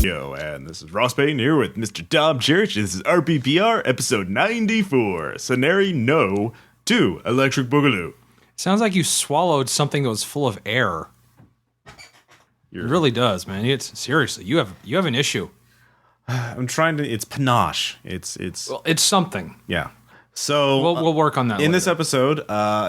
Yo, and this is Ross Payne here with Mr. Tom Church. This is RPPR episode 94, Scenari-NO 2, Electric Boogaloo. Sounds like you swallowed something that was full of air. It really does, man. It's seriously, you have an issue. I'm trying to. It's panache. It's something. Yeah. So we'll work on that. In later. this episode,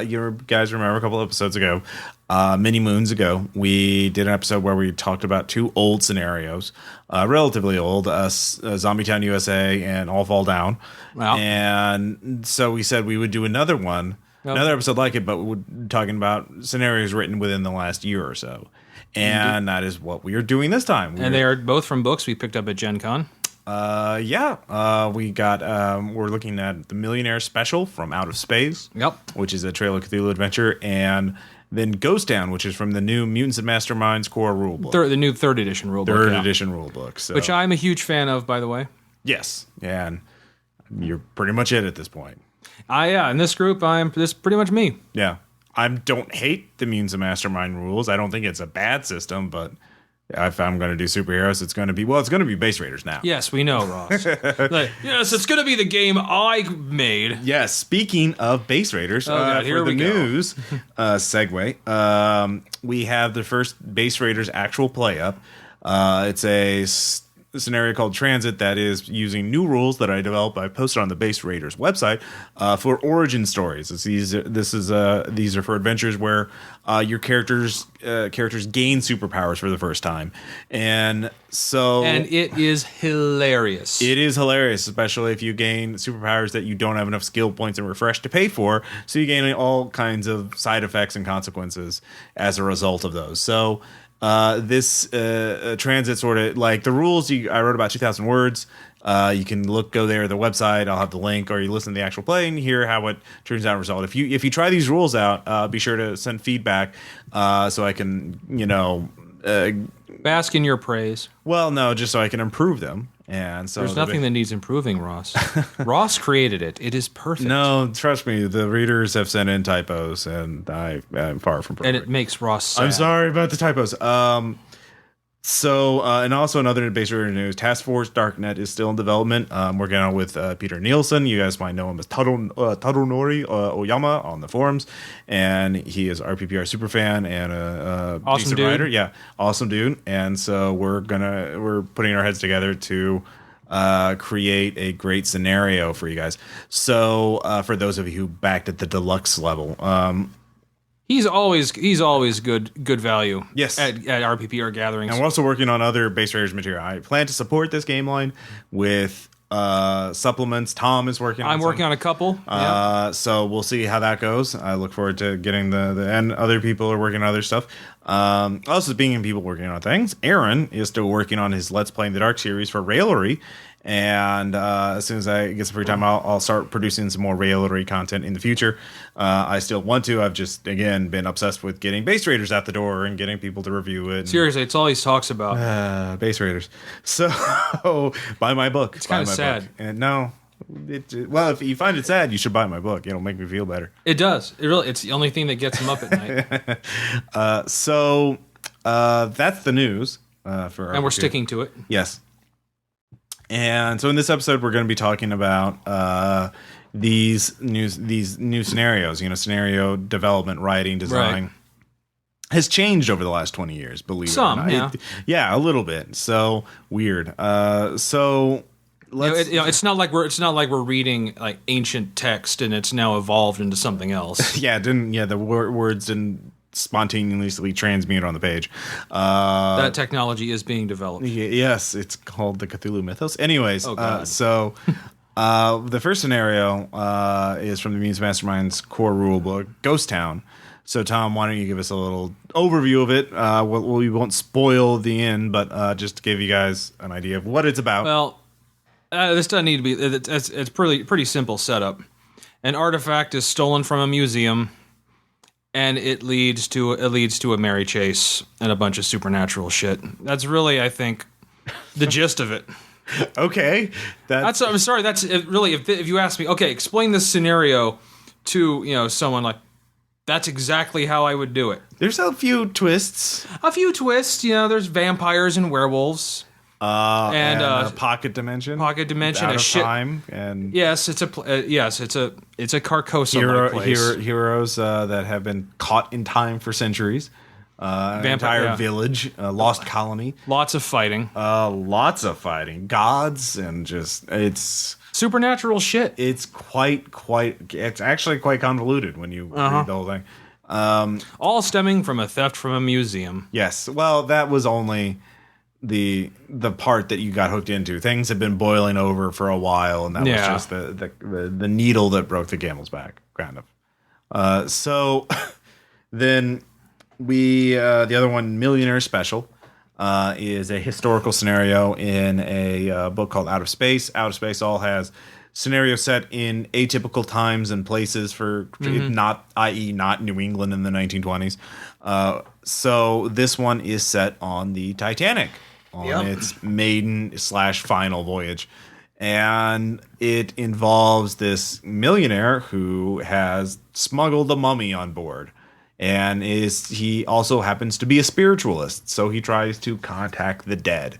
you guys remember a couple episodes ago, many moons ago, we did an episode where we talked about two old scenarios, relatively old, Zombie Town USA and All Fall Down. Wow. And so we said we would do another one, another episode like it, but we're talking about scenarios written within the last year or so. And that is what we are doing this time. And they are both from books we picked up at Gen Con. We got, we're looking at the Millionaire special from Out of Space. Yep. Which is a Trail of Cthulhu adventure. And then Ghost Town, which is from the new Mutants and Masterminds core rulebook. The new third edition rulebook. Third edition rulebook. So. Which I'm a huge fan of, by the way. Yes. And you're pretty much it at this point. In this group, this is pretty much me. Yeah. I don't hate the Mutants and Mastermind rules. I don't think it's a bad system, but if I'm going to do superheroes, it's going to be Base Raiders now. Yes, we know, Ross. Yes, it's going to be the game I made. Yes, speaking of Base Raiders, here for the we go. news segue, we have the first Base Raiders actual play up. It's a scenario called Transit that is using new rules that I developed. I posted on the Base Raiders website for origin stories. These are for adventures where your characters gain superpowers for the first time, and it is hilarious. It is hilarious, especially if you gain superpowers that you don't have enough skill points and refresh to pay for. So you gain all kinds of side effects and consequences as a result of those. So. This transit sort of like the rules. I wrote about 2,000 words. You can go there to the website. I'll have the link, or you listen to the actual play and hear how it turns out. Result. If you try these rules out, be sure to send feedback so I can bask in your praise. Well, no, just so I can improve them. And so there's nothing that needs improving, Ross. Ross created it. It is perfect. No, trust me. The readers have sent in typos, and I'm far from perfect. And it makes Ross sad. I'm sorry about the typos. And also another Base Raider news, Task Force Darknet is still in development. Working on it with Peter Nielsen. You guys might know him as Tadonori Oyama on the forums, and he is RPPR superfan and a awesome decent dude. writer. Yeah, awesome dude. And so we're putting our heads together to create a great scenario for you guys. So for those of you who backed at the deluxe level, He's always good value. Yes. At RPPR gatherings. And we're also working on other Base Raiders material. I plan to support this game line with supplements. Tom is working on I'm working on a couple. So we'll see how that goes. I look forward to getting and other people are working on other stuff. Also, speaking of people working on things, Aaron is still working on his Let's Play in the Dark series for Raillery. And as soon as I get some free time, I'll start producing some more Raillery content in the future. I still want to. I've just, again, been obsessed with getting Base Raiders out the door and getting people to review it. Seriously, it's all he talks about. Base Raiders. So, buy my book. It's kind of sad. Book. And no. If you find it sad, you should buy my book. It'll make me feel better. It does. It's the only thing that gets him up at night. That's the news for and we're sticking to it. Yes. And so in this episode, we're going to be talking about these new scenarios. Scenario development, writing, design. Right. Has changed over the last 20 years, believe it or not. Yeah. A little bit. So weird. So let's. It's not like we're reading like ancient text and it's now evolved into something else. The words didn't spontaneously transmute on the page. That technology is being developed. Yes, it's called the Cthulhu Mythos. Anyways, the first scenario is from the Mutants and Masterminds core rulebook, Ghost Town. So, Tom, why don't you give us a little overview of it? We won't spoil the end, but just to give you guys an idea of what it's about. Well, this doesn't need to be. It's pretty simple setup. An artifact is stolen from a museum. And it leads to a merry chase and a bunch of supernatural shit. That's really, I think, the gist of it. Okay, I'm sorry. That's really if you ask me. Okay, explain this scenario to someone like. That's exactly how I would do it. There's a few twists. There's vampires and werewolves. And a pocket dimension. Pocket dimension, out a of shit. time, and Yes, it's a Carcosa place. heroes that have been caught in time for centuries. An entire village, a lost colony. Lots of fighting. Lots of fighting. Gods and just it's supernatural shit. It's it's actually quite convoluted when you read the whole thing. All stemming from a theft from a museum. Yes. Well, that was only the part that you got hooked into. Things had been boiling over for a while, and that was just the needle that broke the camel's back, kind of. So then the other one, Millionaire Special, is a historical scenario in a book called Out of Space. Out of Space all has scenario set in atypical times and places for not New England in the 1920s. So this one is set on the Titanic on its maiden/final voyage. And it involves this millionaire who has smuggled a mummy on board. And he also happens to be a spiritualist, so he tries to contact the dead.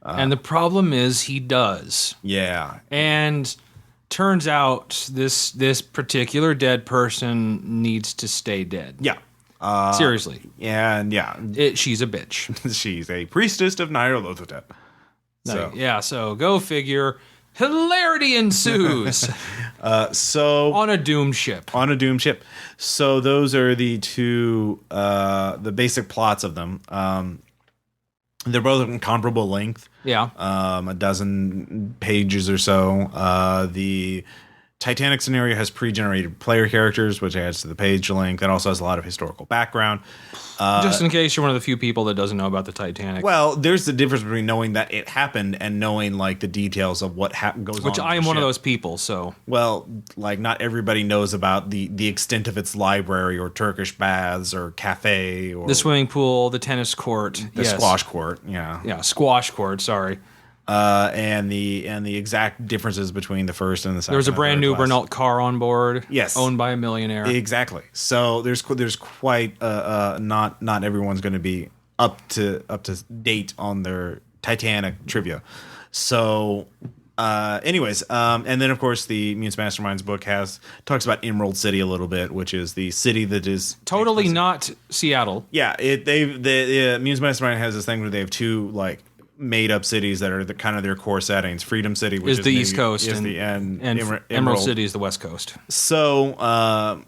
And the problem is he does. Yeah. And turns out this particular dead person needs to stay dead. Yeah. Seriously. And she's a bitch. She's a priestess of Nyarlathotep. So go figure. Hilarity ensues. So on a doomed ship. So those are the two, the basic plots of them. They're both in comparable length. Yeah. A dozen pages or so. The Titanic scenario has pre-generated player characters, which adds to the page length. It also has a lot of historical background. Just in case you're one of the few people that doesn't know about the Titanic. Well, there's the difference between knowing that it happened and knowing like the details of what goes on. Which I am one of those people, so. Well, like not everybody knows about the extent of its library or Turkish baths or cafe or the swimming pool, the tennis court, the squash court. Yeah, squash court. Sorry. And the exact differences between the first and the second. There was a brand new class. Renault car on board. Yes, owned by a millionaire. Exactly. So there's quite not everyone's going to be up to date on their Titanic trivia. So, anyways, and then of course the Mutants and Masterminds book talks about Emerald City a little bit, which is the city that is totally not Seattle. Yeah, the Mutants and Masterminds has this thing where they have two like made up cities that are the kind of their core settings. Freedom City, which is the East Coast, and Emerald City is the West Coast. So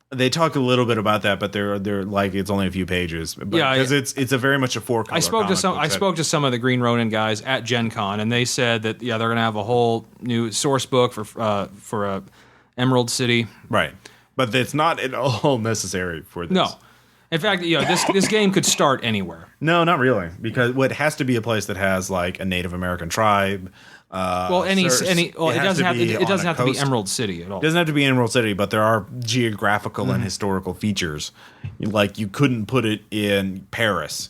they talk a little bit about that, but they're like it's only a few pages. Because it's a very much a four-color. I spoke to some of the Green Ronin guys at Gen Con, and they said that they're going to have a whole new source book for Emerald City. Right, but it's not at all necessary for this. No. In fact, this game could start anywhere. No, not really, because it has to be a place that has like a Native American tribe. It doesn't have to be Emerald City at all. It doesn't have to be Emerald City, but there are geographical and historical features. Like you couldn't put it in Paris.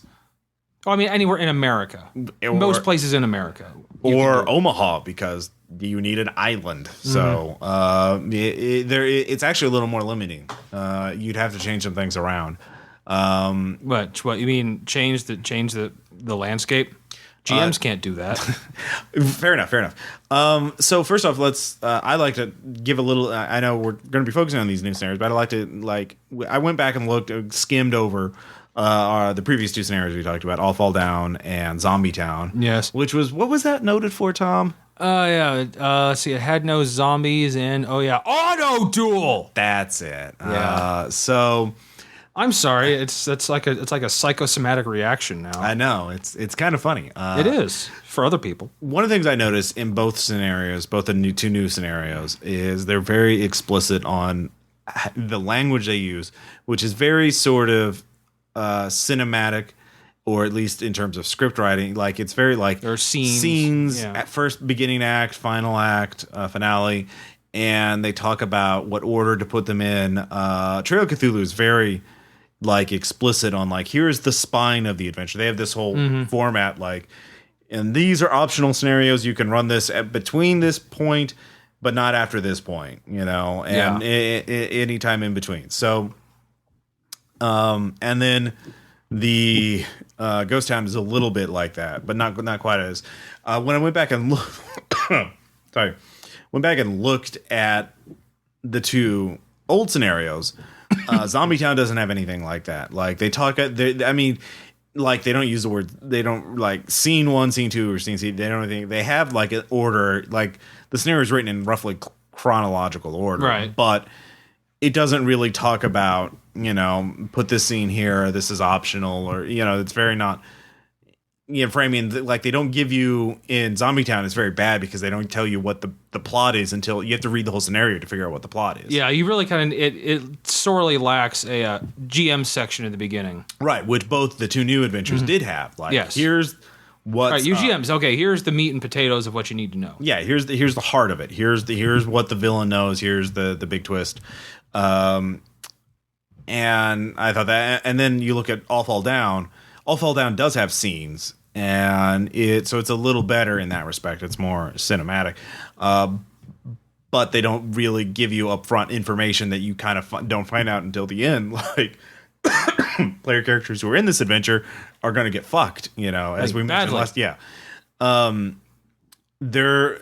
Oh, I mean, anywhere in America. Most places in America. Or Omaha, because you need an island. So it's actually a little more limiting. You'd have to change some things around. What you mean? Change the landscape? GMs can't do that. Fair enough. So first off, I like to give a little. I know we're going to be focusing on these new scenarios, but I like to I went back and skimmed over the previous two scenarios we talked about, All Fall Down and Zombie Town. Yes. Which was what was that noted for, Tom? See, it had no zombies and auto duel. That's it. Yeah. So. I'm sorry. It's like a psychosomatic reaction now. I know it's kind of funny. It is for other people. One of the things I noticed in both scenarios, both the two new scenarios, is they're very explicit on the language they use, which is very sort of cinematic, or at least in terms of script writing. Like it's very like there are scenes at first, beginning act, final act, finale, and they talk about what order to put them in. Trail of Cthulhu is very like explicit on like here's the spine of the adventure. They have this whole format like, and these are optional scenarios. You can run this at between this point, but not after this point, and any time in between. So, and then The Ghost Town is a little bit like that, but not quite as. When I went back and went back and looked at the two old scenarios, Zombie Town doesn't have anything like that. Like they talk, I mean, like they don't use the word. They don't like scene 1, scene 2, or scene C. They don't think they have like an order. Like the scenario is written in roughly chronological order, right? But it doesn't really talk about, put this scene here, this is optional, or, it's very not, framing, like they don't give you in Zombie Town, it's very bad because they don't tell you what the plot is until you have to read the whole scenario to figure out what the plot is. Yeah, you really kind of, it sorely lacks a GM section at the beginning. Right, which both the two new adventures did have. Like, yes. Here's what's right, you GMs, okay, here's the meat and potatoes of what you need to know. Yeah, here's the heart of it. Here's what the villain knows. Here's the big twist. And I thought that, and then you look at All Fall Down. All Fall Down does have scenes, and it's a little better in that respect. It's more cinematic, but they don't really give you upfront information that you kind of don't find out until the end. Like player characters who are in this adventure are going to get fucked, as we mentioned last. Yeah, they're.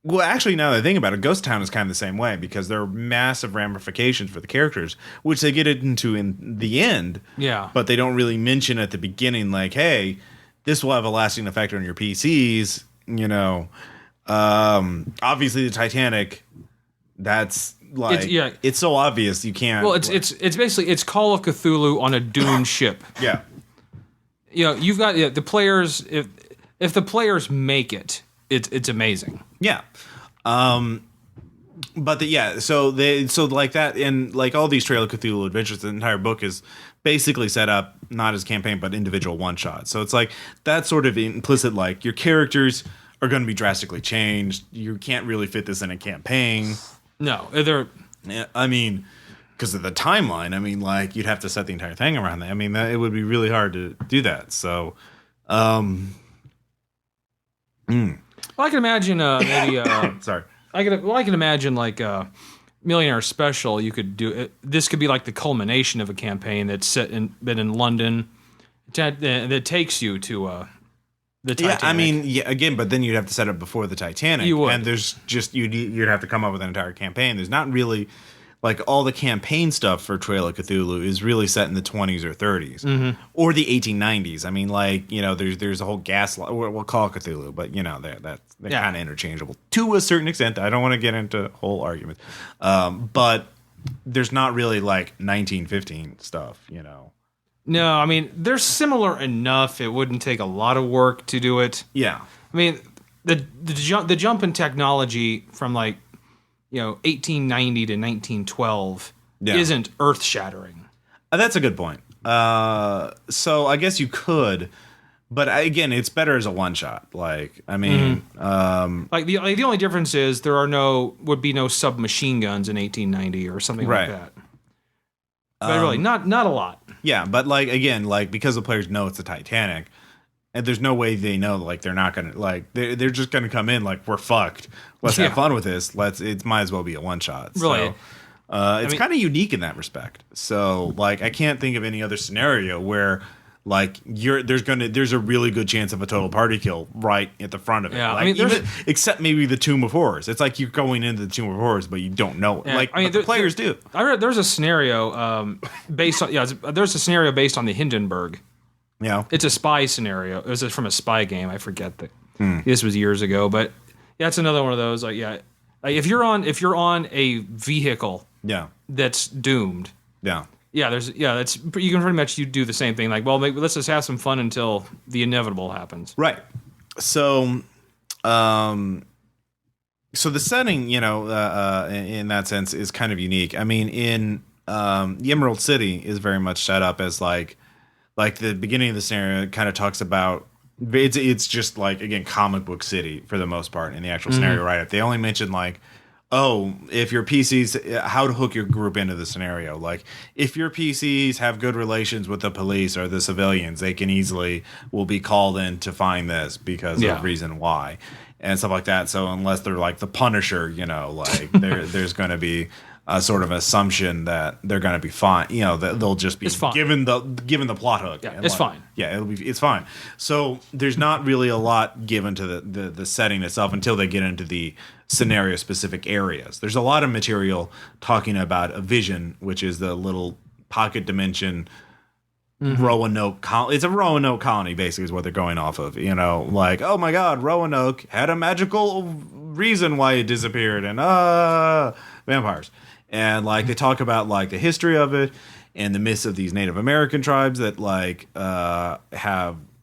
Well, actually, now that I think about it, Ghost Town is kind of the same way because there are massive ramifications for the characters, which they get into in the end. Yeah. But they don't really mention at the beginning, like, hey, this will have a lasting effect on your PCs. Obviously, the Titanic, that's like, it's so obvious you can't. Well, it's basically, it's Call of Cthulhu on a doomed ship. Yeah. You've got the players, if the players make it, it's amazing. Yeah. But so like that, and like all these Trail of Cthulhu adventures, the entire book is basically set up not as campaign but individual one shots. So it's like that sort of implicit, like your characters are going to be drastically changed. You can't really fit this in a campaign. No, they're. I mean, because of the timeline. I mean, like you'd have to set the entire thing around that. I mean, it would be really hard to do that. So, Well, I can imagine maybe. Sorry. I can imagine like Millionaire special. You could do it. This could be like the culmination of a campaign that's set in London, that takes you to the Titanic. Yeah, I mean, again, but then you'd have to set up before the Titanic. You would, and there's just you'd have to come up with an entire campaign. There's not really. Like all the campaign stuff for Trail of Cthulhu is really set in the 20s or 30s or the 1890s. I mean, like, there's a whole gaslight. We'll call it Cthulhu, but they're kind of interchangeable to a certain extent. I don't want to get into whole arguments, but there's not really like 1915 stuff. No, I mean they're similar enough. It wouldn't take a lot of work to do it. Yeah, I mean the jump in technology from like 1890 to 1912 isn't earth-shattering. That's a good point. So I guess you could, but again, it's better as a one-shot. Like, I mean, like the only difference is would be no submachine guns in 1890 or something like that. But really, not a lot. Yeah, but like again, like because the players know it's the Titanic. And there's no way they know, like, they're not going to, like, they're just going to come in, like, we're fucked. Let's have fun with this. It might as well be a one-shot. Really? So, it's kind of unique in that respect. So, like, I can't think of any other scenario where, like, there's a really good chance of a total party kill right at the front of it. Yeah, like, I mean, except maybe the Tomb of Horrors. It's like you're going into the Tomb of Horrors, but you don't know it. Yeah, like, the players do. I read there's a scenario based on, there's a scenario based on the Hindenburg. Yeah, it's a spy scenario. It was from a spy game. I forget that. This was years ago, but it's another one of those. Like, if you're on a vehicle, that's doomed. That's you can pretty much do the same thing. Like, well, let's just have some fun until the inevitable happens. Right. So, so the setting, in that sense, is kind of unique. I mean, in the Emerald City is very much set up as like the beginning of the scenario kind of talks about it's just like, again, comic book city for the most part in the actual scenario write-up. They only mention like, if your PCs, how to hook your group into the scenario. Like if your PCs have good relations with the police or the civilians, they will be called in to find this because of reason why and stuff like that. So unless they're like the Punisher, like there's going to be sort of assumption that they're going to be fine. You know, that they'll just be given the plot hook. Yeah, it's fine. Yeah, it's fine. So there's not really a lot given to the setting itself until they get into the scenario specific areas. There's a lot of material talking about a vision, which is the little pocket dimension Roanoke. It's a Roanoke colony, basically, is what they're going off of. You know, like, oh my God, Roanoke had a magical reason why it disappeared, and vampires. And like they talk about like the history of it and the myths of these Native American tribes that like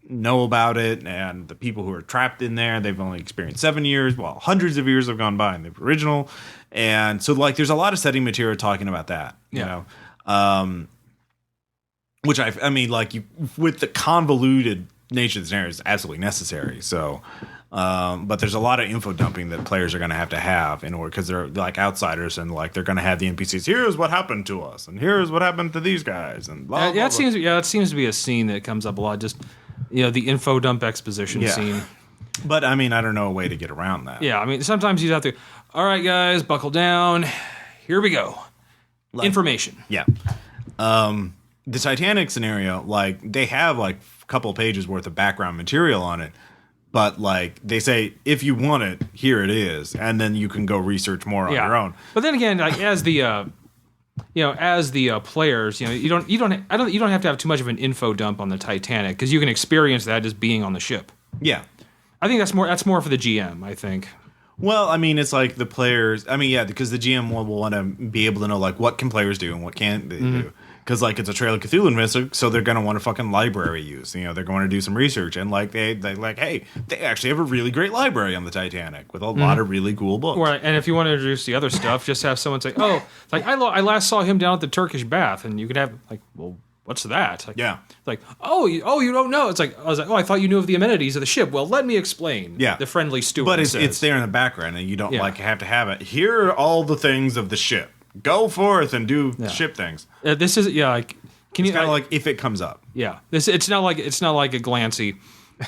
know about it, and the people who are trapped in there, they've only experienced 7 years while hundreds of years have gone by in the original. And so like there's a lot of setting material talking about that, you know. Which I mean like with the convoluted nature of the scenario is absolutely necessary. So but there's a lot of info dumping that players are going to have in order, because they're like outsiders, and like they're going to have the NPCs. Here's what happened to us, and here's what happened to these guys, and blah, blah, blah. It seems to be a scene that comes up a lot. Just the info dump exposition scene. But I mean, I don't know a way to get around that. Yeah, I mean, sometimes you have to. All right, guys, buckle down. Here we go. Information. Yeah. The Titanic scenario, like they have like a couple of pages worth of background material on it. But like they say, if you want it, here it is, and then you can go research more on your own. But then again, like as the players, you don't have to have too much of an info dump on the Titanic, because you can experience that just being on the ship. Yeah, I think that's more for the GM. I think. Well, I mean, it's like the players. I mean, yeah, because the GM will want to be able to know like what can players do and what can't they do. Because like it's a Trail of Cthulhu mystic, so they're going to want a fucking library use. You know, they're going to do some research, and like they like, hey, they actually have a really great library on the Titanic with a lot of really cool books. Right, and if you want to introduce the other stuff, just have someone say, "Oh, like I last saw him down at the Turkish bath," and you could have like, "Well, what's that?" Like, yeah, like, you don't know. It's like I was like, "Oh, I thought you knew of the amenities of the ship." Well, let me explain. Yeah, the friendly steward. But it's there in the background, and you don't like have to have it. Here are all the things of the ship. Go forth and do ship things. This is like. It's kind of like if it comes up. Yeah, it's not like a Glancy.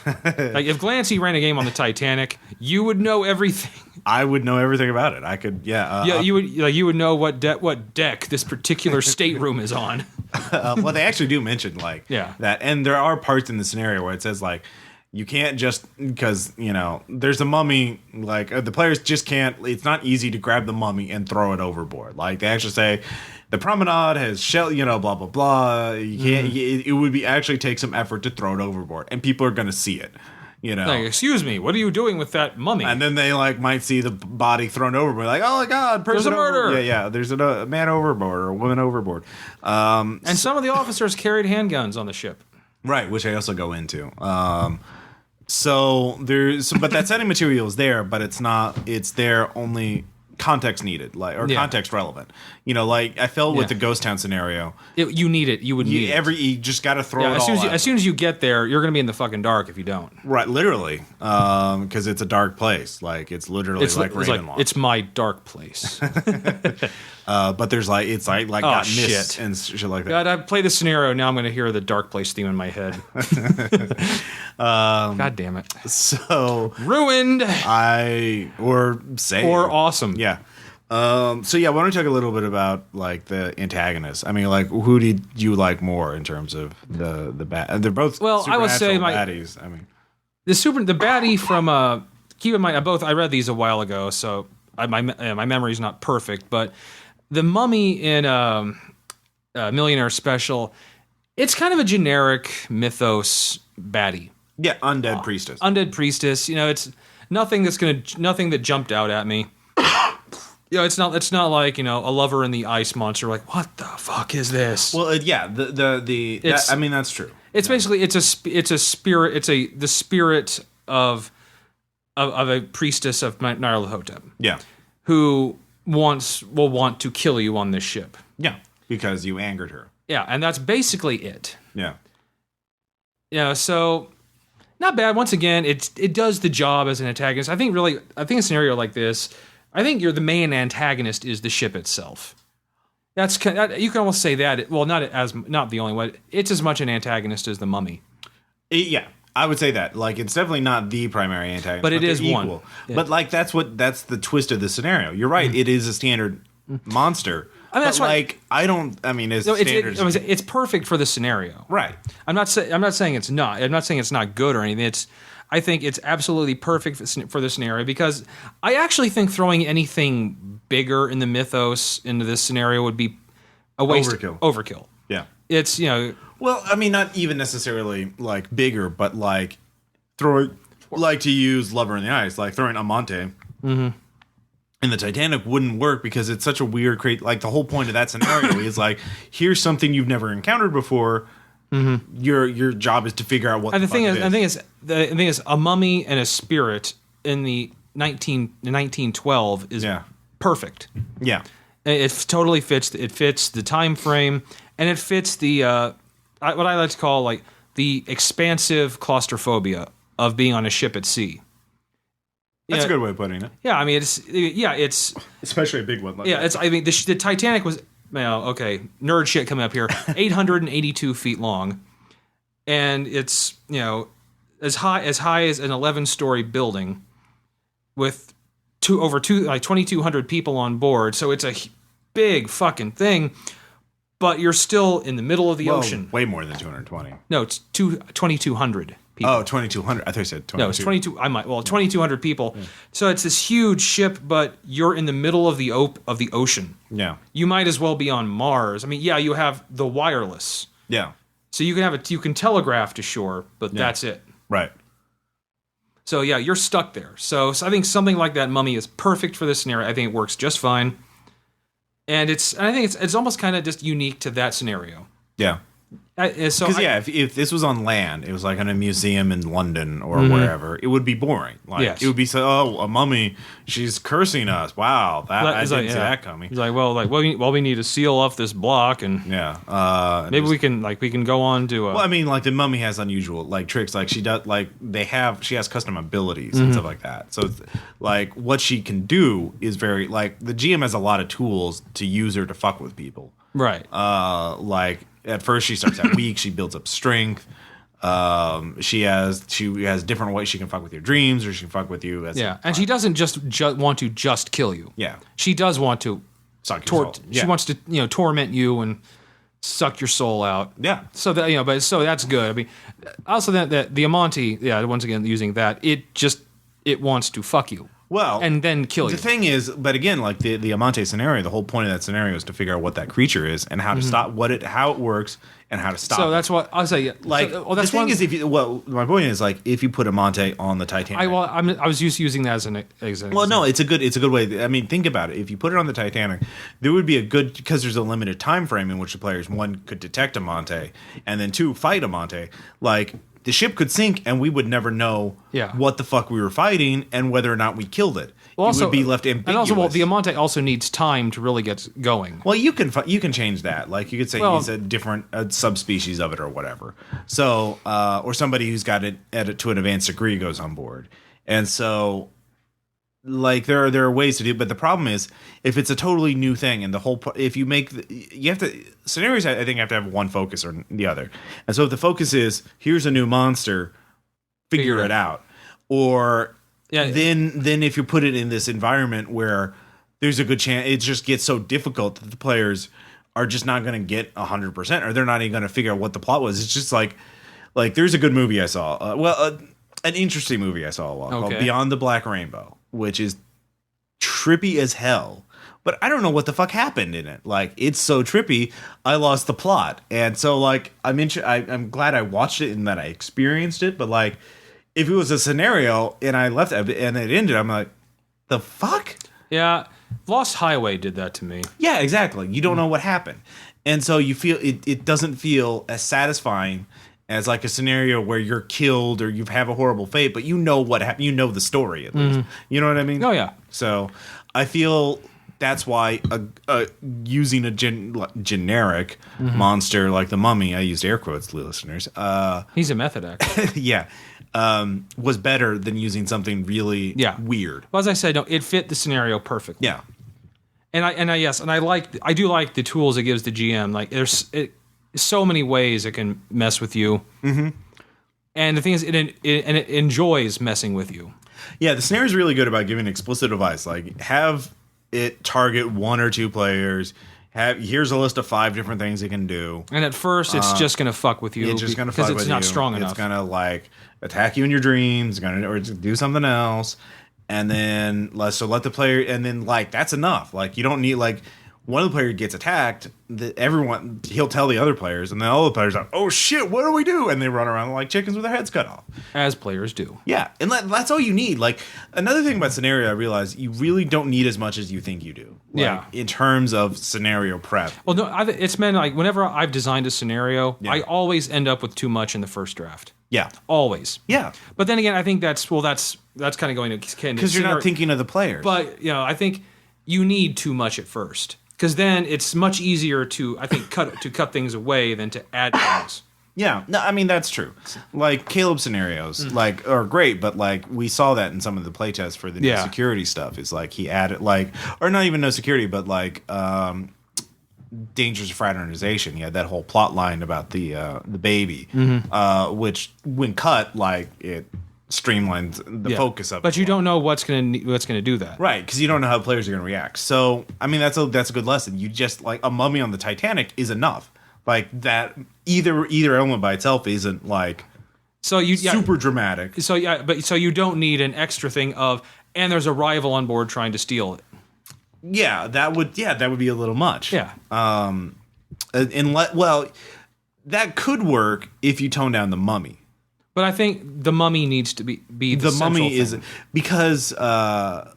Like if Glancy ran a game on the Titanic, you would know everything. I would know everything about it. I could, you would know what deck this particular stateroom is on. Well, they actually do mention that, and there are parts in the scenario where it says like you can't just because there's a mummy. Like the players just can't. It's not easy to grab the mummy and throw it overboard. Like they actually say. The promenade has shell, blah blah blah. You can't. It would be actually take some effort to throw it overboard, and people are going to see it. Like, excuse me, what are you doing with that mummy? And then they like might see the body thrown overboard, like, oh my god, there's a murder. Yeah, there's a man overboard or a woman overboard. And some of the officers carried handguns on the ship, right? Which I also go into. So but that setting material is there, but it's not. It's there only. Context needed, context relevant. Like I felt with the Ghost Town scenario. You need it. You would need it. You just got to throw it all out. As soon as you get there, you're going to be in the fucking dark if you don't. Right, literally, because it's a dark place. Like it's literally like Ravenloft. It's my dark place. But there's it's got mist and shit like that. God, I play this scenario now. I'm going to hear the dark place theme in my head. God damn it! So ruined. Or awesome. Yeah. Why don't we talk a little bit about like the antagonists? I mean, like who did you like more in terms of the bad? They're both I would say baddies. I mean, the baddie from keep in mind I read these a while ago, so my memory's not perfect, but the mummy in Millionaire special, it's kind of a generic mythos baddie. Yeah, undead priestess. Undead priestess. It's nothing that jumped out at me. It's not like a lover in the ice monster. Like, what the fuck is this? Well, I mean, that's true. It's basically it's a spirit. It's the spirit of a priestess of Nyarlathotep. Yeah, who will want to kill you on this ship. Yeah, because you angered her. Yeah, and that's basically it. Yeah. So not bad. Once again, it does the job as an antagonist. I think a scenario like this, I think the main antagonist is the ship itself. You can almost say that. Well, not the only one. It's as much an antagonist as the mummy. Yeah, I would say that. Like, it's definitely not the primary antagonist, but it is one. Yeah. But like that's the twist of the scenario. You're right. Mm-hmm. It is a standard monster. I mean, that's but why- like I don't. I mean, as No, standards, it's perfect for the scenario. right? I'm not saying it's not. I'm not saying it's not good or anything. I think it's absolutely perfect for the scenario because I actually think throwing anything bigger in the mythos into this scenario would be a waste. Overkill. Yeah. It's Well, I mean, not even necessarily like bigger, but like throwing, like to use Lover in the Ice, like throwing Amante in the Titanic wouldn't work because it's such a weird, like the whole point of that scenario is like, here's something you've never encountered before. Your job is to figure out what. And the thing fuck is, the thing is, a mummy and a spirit in the 1912 is perfect. Yeah. It totally fits. It fits the time frame, and it fits the what I like to call like the expansive claustrophobia of being on a ship at sea. That's a good way of putting it. Yeah, I mean, it's especially a big one. Like it's. I mean, the Titanic was. Okay, nerd shit coming up here. 882 feet long, and it's as high as an 11-story building with 2,200 people on board. So it's a big fucking thing. But you're still in the middle of the ocean. Way more than 220. No, it's 2,200 people. Oh, 2,200. I thought you said 22. No, it's 22. 2,200 people. Yeah. So it's this huge ship, but you're in the middle of the ocean. Yeah. You might as well be on Mars. I mean, yeah, you have the wireless. Yeah. So you can telegraph to shore, but that's it. Right. So yeah, you're stuck there. So I think something like that Mummy is perfect for this scenario. I think it works just fine. And I think it's almost kind of just unique to that scenario. Yeah. Because if this was on land, it was like in a museum in London or wherever, it would be boring. Like it would be a mummy, she's cursing us. Wow, I didn't see that coming. He's like, we need to seal off this block, and maybe we can go on to. Well, I mean, like the mummy has unusual like tricks. Like she does, like she has custom abilities and stuff like that. So it's, like what she can do is very like the GM has a lot of tools to use her to fuck with people. Right. Like. At first, she starts out weak. She builds up strength. She has different ways she can fuck with your dreams, or she can fuck with you. And she doesn't just want to just kill you. Yeah, she does want to suck your soul. She wants to torment you and suck your soul out. Yeah. So that but that's good. I mean, also that the Amante, once again using that, it wants to fuck you. Well, and then kill you. The thing is, but again, like the Amante scenario, the whole point of that scenario is to figure out what that creature is and how to stop how it works and how to stop. So that's what I'll say. Like the thing is, my point is like if you put Amante on the Titanic. I was using that as an example. Well, no, it's a good way. I mean, think about it. If you put it on the Titanic, there would be because there's a limited time frame in which the players one could detect Amante and then two fight Amante. Like. The ship could sink, and we would never know what the fuck we were fighting and whether or not we killed it. It would be left ambiguous. And also, the Amante also needs time to really get going. Well, you can change that. Like you could say he's a different subspecies of it or whatever. So, or somebody who's got it to an advanced degree goes on board, and so. Like there are ways to do it, but the problem is if it's a totally new thing and the whole if you make you have to scenarios I think have to have one focus or the other, and so if the focus is here's a new monster, figure it out, or then if you put it in this environment where there's a good chance it just gets so difficult that the players are just not going to get 100% or they're not even going to figure out what the plot was. It's just like there's a good movie I saw, an interesting movie I saw a while called Beyond the Black Rainbow, which is trippy as hell. But I don't know what the fuck happened in it. Like, it's so trippy, I lost the plot. And so, like, I'm glad I watched it and that I experienced it. But, like, if it was a scenario and I left it and it ended, I'm like, the fuck? Yeah, Lost Highway did that to me. Yeah, exactly. You don't know what happened. And so you feel, it doesn't feel as satisfying as like a scenario where you're killed or you have a horrible fate, but you know what happened. You know the story at least. You know what I mean? Oh yeah. So I feel that's why using a generic monster like the Mummy, I used air quotes, listeners. He's a method actor. Yeah. Was better than using something really weird. Well, as I said, no, it fit the scenario perfectly. Yeah. And I do like the tools it gives the GM. Like there's so many ways it can mess with you. Mm-hmm. And the thing is, it enjoys messing with you. Yeah, the snare is really good about giving explicit advice. Like, have it target 1 or 2 players. Here's a list of 5 different things it can do. And at first, it's just going to fuck with you. It's just going to fuck with you. Because it's not strong enough. It's going to, like, attack you in your dreams, or do something else. And then, let the player, and then, like, that's enough. Like, you don't need, like, one of the players gets attacked, he'll tell the other players, and then all the players are, oh shit, what do we do? And they run around like chickens with their heads cut off. As players do. Yeah, and that's all you need. Like, another thing about scenario, I realize you really don't need as much as you think you do. Like, in terms of scenario prep. Well, no, it's meant, like, whenever I've designed a scenario, I always end up with too much in the first draft. Yeah. Always. Yeah. But then again, I think that's kind of going to... Because you're not thinking of the players. But, I think you need too much at first. Because then it's much easier to, I think, cut things away than to add things. Yeah, no, I mean, that's true. Like, Caleb's scenarios, like, are great, but, like, we saw that in some of the playtests for the new security stuff. It's like, he added, like, or not even no security, but, like, dangers of fraternization. He had that whole plot line about the baby, which, when cut, like, it streamlines the focus of it. But you don't know what's gonna do that, right? Because you don't know how players are gonna react. So I mean, that's a good lesson. You just, like, a mummy on the Titanic is enough. Like, that either element by itself isn't, like, super dramatic. So you don't need an extra thing of, and there's a rival on board trying to steal it. Yeah, that would be a little much. Yeah. That could work if you tone down the mummy. But I think the mummy needs to be the mummy thing. Is because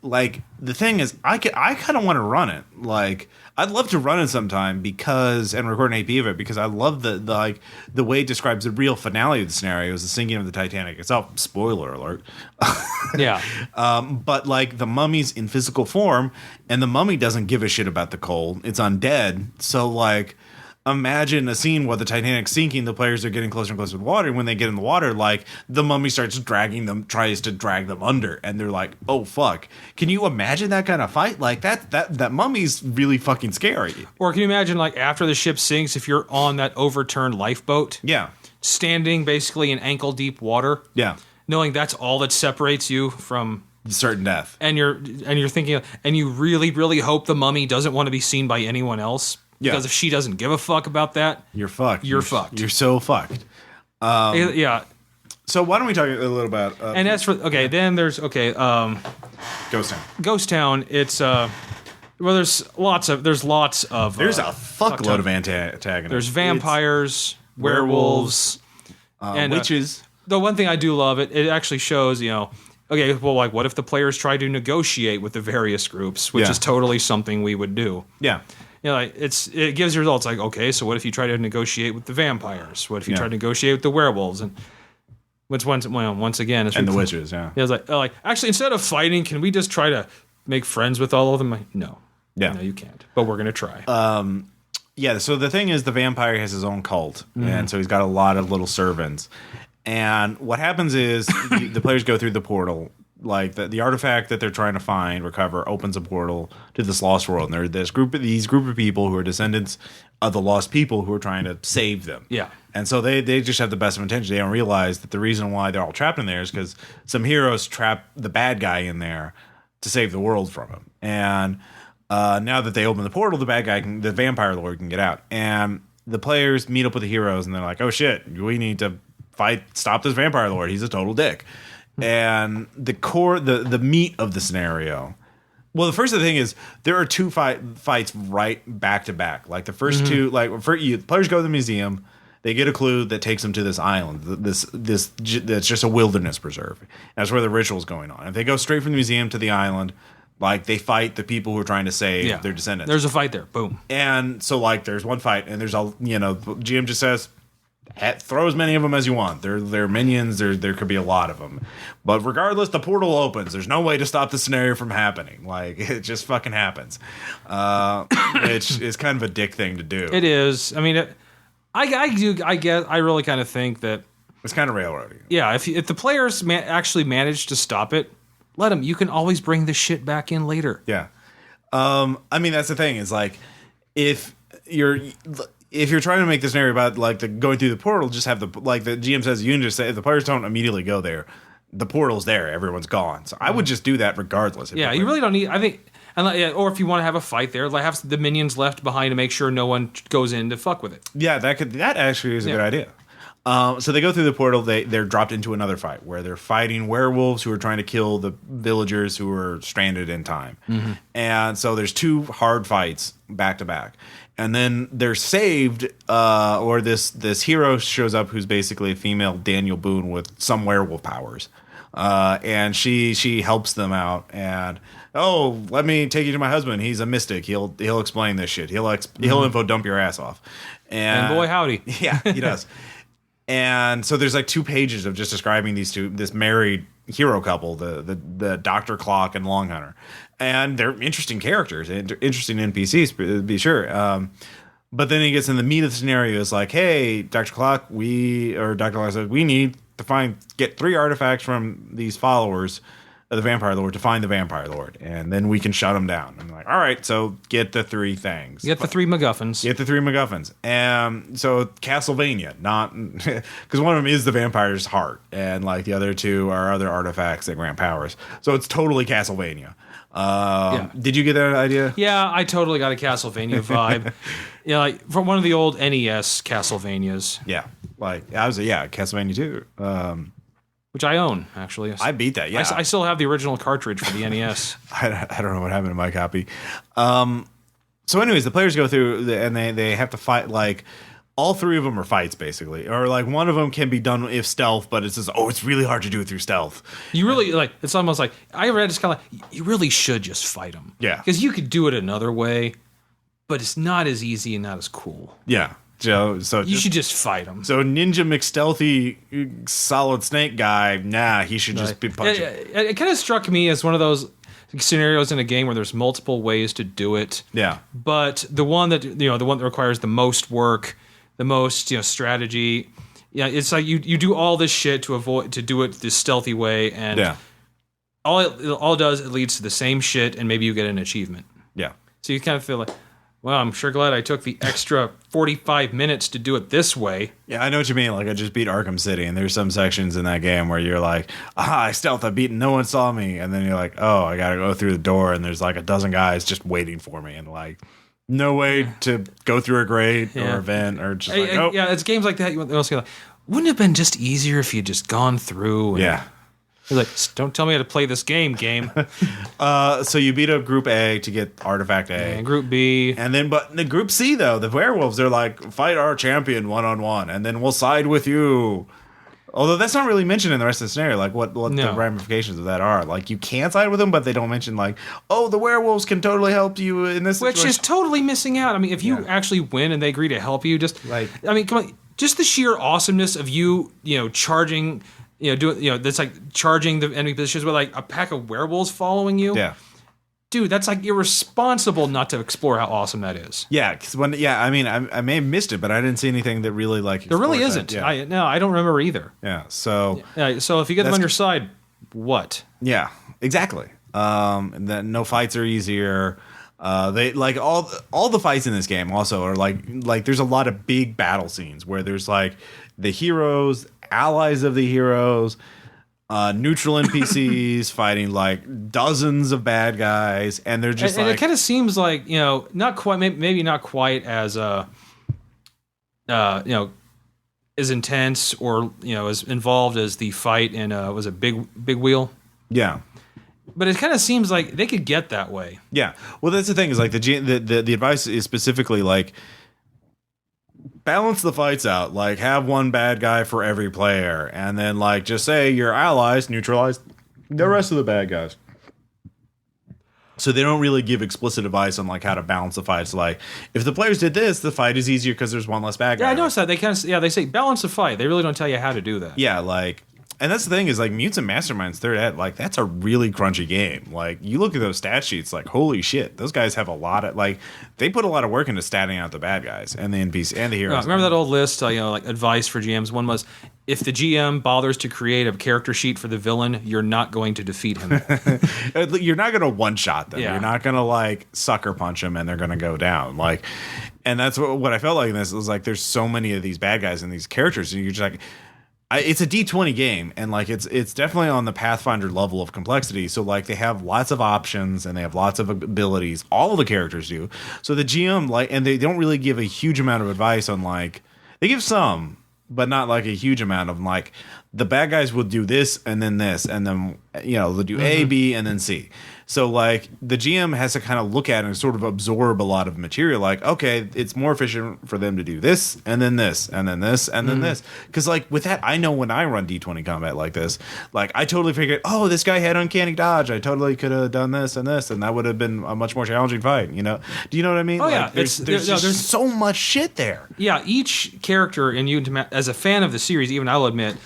like, the thing is, I kind of want to run it. Like, I'd love to run it sometime and record an AP of it, because I love the way it describes the real finale of the scenario is the sinking of the Titanic itself. Spoiler alert. Yeah. But, like, the mummy's in physical form, and the mummy doesn't give a shit about the cold. It's undead. So, like, imagine a scene where the Titanic's sinking, the players are getting closer and closer to the water, and when they get in the water, like, the mummy tries to drag them under, and they're like, oh fuck. Can you imagine that kind of fight? Like, that mummy's really fucking scary. Or can you imagine, like, after the ship sinks, if you're on that overturned lifeboat, standing basically in ankle deep water, knowing that's all that separates you from certain death, and you're thinking, and you really, really hope the mummy doesn't want to be seen by anyone else. Because if she doesn't give a fuck about that, you're fucked. You're fucked. You're so fucked. Yeah. So why don't we talk a little about? And as for then there's Ghost Town. Ghost Town. It's there's lots of there's a fuckload of antagonists. There's vampires, werewolves, and witches. The one thing I do love, it actually shows, okay, well, like, what if the players try to negotiate with the various groups, which is totally something we would do. Yeah. Like, it gives you results. Like, okay, so what if you try to negotiate with the vampires? What if you try to negotiate with the werewolves? And once again, and the witches, it's like, actually, instead of fighting, can we just try to make friends with all of them? Like, no, you can't. But we're gonna try. So the thing is, the vampire has his own cult, and so he's got a lot of little servants. And what happens is the players go through the portal. Like, the artifact that they're trying to recover, opens a portal to this lost world. And there are this group of people who are descendants of the lost people who are trying to save them. Yeah. And so they just have the best of intentions. They don't realize that the reason why they're all trapped in there is because some heroes trap the bad guy in there to save the world from him. And now that they open the portal, the vampire lord can get out. And the players meet up with the heroes, and they're like, oh shit, we need to stop this vampire lord. He's a total dick. And the meat of the scenario. Well, the first thing is, there are 2 fights right back to back. Like, the first two, like, players go to the museum, they get a clue that takes them to this island. That's just a wilderness preserve. That's where the ritual's going on. If they go straight from the museum to the island, like, they fight the people who are trying to save their descendants. There's a fight there. Boom. And so, like, there's one fight, and there's GM just says, throw as many of them as you want. They're minions. There could be a lot of them. But regardless, the portal opens. There's no way to stop the scenario from happening. Like, it just fucking happens. It's kind of a dick thing to do. It is. I mean, I really kind of think that it's kind of railroading. Yeah, if the players actually manage to stop it, let them. You can always bring the shit back in later. Yeah. I mean, that's the thing. Is like, if you're trying to make this scenario about, like, the going through the portal, just have the GM says, you can just say, if the players don't immediately go there, the portal's there, everyone's gone. So I would just do that regardless. Yeah, you really don't need. I And or if you want to have a fight there, like have the minions left behind to make sure no one goes in to fuck with it. Yeah, that actually is a good idea. So they go through the portal. They're dropped into another fight where they're fighting werewolves who are trying to kill the villagers who are stranded in time. And so there's 2 hard fights back to back. And then they're saved, or this hero shows up who's basically a female Daniel Boone with some werewolf powers. And she helps them out. And let me take you to my husband. He's a mystic. He'll explain this shit. He'll info dump your ass off. And boy howdy, yeah, he does. And so there's like 2 pages of just describing this married hero couple, the Dr. Clock and Long Hunter. And they're interesting characters, interesting NPCs, to be sure. But then he gets in the meat of the scenario. It's like, hey, Dr. Clock, Dr. Clock says, we need to get 3 artifacts from these followers of the Vampire Lord to find the Vampire Lord. And then we can shut them down. I'm like, all right, so get the 3 things. Get the 3 MacGuffins. Get the 3 MacGuffins. And so Castlevania, not because one of them is the vampire's heart, and like the other 2 are other artifacts that grant powers. So it's totally Castlevania. Did you get that idea? Yeah, I totally got a Castlevania vibe. Like from one of the old NES Castlevanias. Yeah, like Castlevania 2. Which I own, actually. I beat that, yeah. I still have the original cartridge for the NES. I don't know what happened to my copy. So anyways, the players go through, and they have to fight, like, all 3 of them are fights, basically. Or, like, one of them can be done if stealth, but it's just, it's really hard to do it through stealth. You really, it's almost like, I read it's kind of like, you really should just fight them. Yeah. Because you could do it another way, but it's not as easy and not as cool. Yeah. So you should just fight him. So Ninja McStealthy Solid Snake guy, he should just be punching. It kind of struck me as one of those scenarios in a game where there's multiple ways to do it. Yeah. But the one that requires the most work, the most strategy. Yeah, it's like you do all this shit to do it this stealthy way, and all it does, it leads to the same shit, and maybe you get an achievement. Yeah. So you kind of feel like, well, I'm sure glad I took the extra 45 minutes to do it this way. Yeah, I know what you mean. Like, I just beat Arkham City, and there's some sections in that game where you're like, I stealth, I beat, no one saw me. And then you're like, I gotta go through the door, and there's like a dozen guys just waiting for me, and like, no way to go through a grate or a vent, or just Yeah, it's games like that. You also like, wouldn't it have been just easier if you'd just gone through? And, You're like, don't tell me how to play this game. So you beat up Group A to get Artifact A. And Group B. And then, but the Group C, though, the werewolves, they're like, fight our champion 1-on-1, and then we'll side with you. Although that's not really mentioned in the rest of the scenario, like what the ramifications of that are. Like, you can side with them, but they don't mention, like, the werewolves can totally help you in this situation. Which is totally missing out. I mean, if you actually win and they agree to help you, I mean, come on. Just the sheer awesomeness of you charging... that's like charging the enemy positions with like a pack of werewolves following you. Yeah. Dude, that's like irresponsible not to explore how awesome that is. Yeah, because I mean, I may have missed it, but I didn't see anything that really like. There really isn't. Yeah. I don't remember either. Yeah. So. Yeah. So if you get them on your side, what? Yeah. Exactly. And then no fights are easier. They like all the fights in this game also are like there's a lot of big battle scenes where there's like the heroes, allies of the heroes, neutral NPCs fighting like dozens of bad guys, and they're just and it kind of seems like not quite, maybe not quite as as intense or as involved as the fight in was it Big Wheel? Yeah. But it kind of seems like they could get that way. Yeah. Well, that's the thing is like the advice is specifically like balance the fights out. Like have one bad guy for every player, and then like just say your allies neutralize the rest of the bad guys. So they don't really give explicit advice on like how to balance the fights. Like if the players did this, the fight is easier because there's one less bad guy. Yeah, I noticed that they kind of they say balance the fight. They really don't tell you how to do that. Yeah, like. And that's the thing is like Mutants and Masterminds third ed, like that's a really crunchy game. Like you look at those stat sheets, like holy shit, those guys have a lot of like they put a lot of work into statting out the bad guys and the NPCs and the heroes. Remember that old list, like advice for GMs. One was if the GM bothers to create a character sheet for the villain, you're not going to defeat him. You're not going to one shot them. Yeah. You're not going to like sucker punch them and they're going to go down. Like, and that's what I felt like in this was like there's so many of these bad guys and these characters, and you're just like. it's a D20 game, and like it's definitely on the Pathfinder level of complexity. So like they have lots of options and they have lots of abilities. All of the characters do. So the GM and they don't really give a huge amount of advice on like they give some, but not like a huge amount of like the bad guys will do this and then they'll do A, B, and then C. So like the GM has to kind of look at it and sort of absorb a lot of material. Like, okay, it's more efficient for them to do this and then this and then this and then this. Because like with that, I know when I run D20 combat like this, like I totally figured, oh, this guy had uncanny dodge. I totally could have done this, and that would have been a much more challenging fight. You know? Do you know what I mean? Oh yeah, there's so much shit there. Yeah, each character in as a fan of the series, even I'll admit,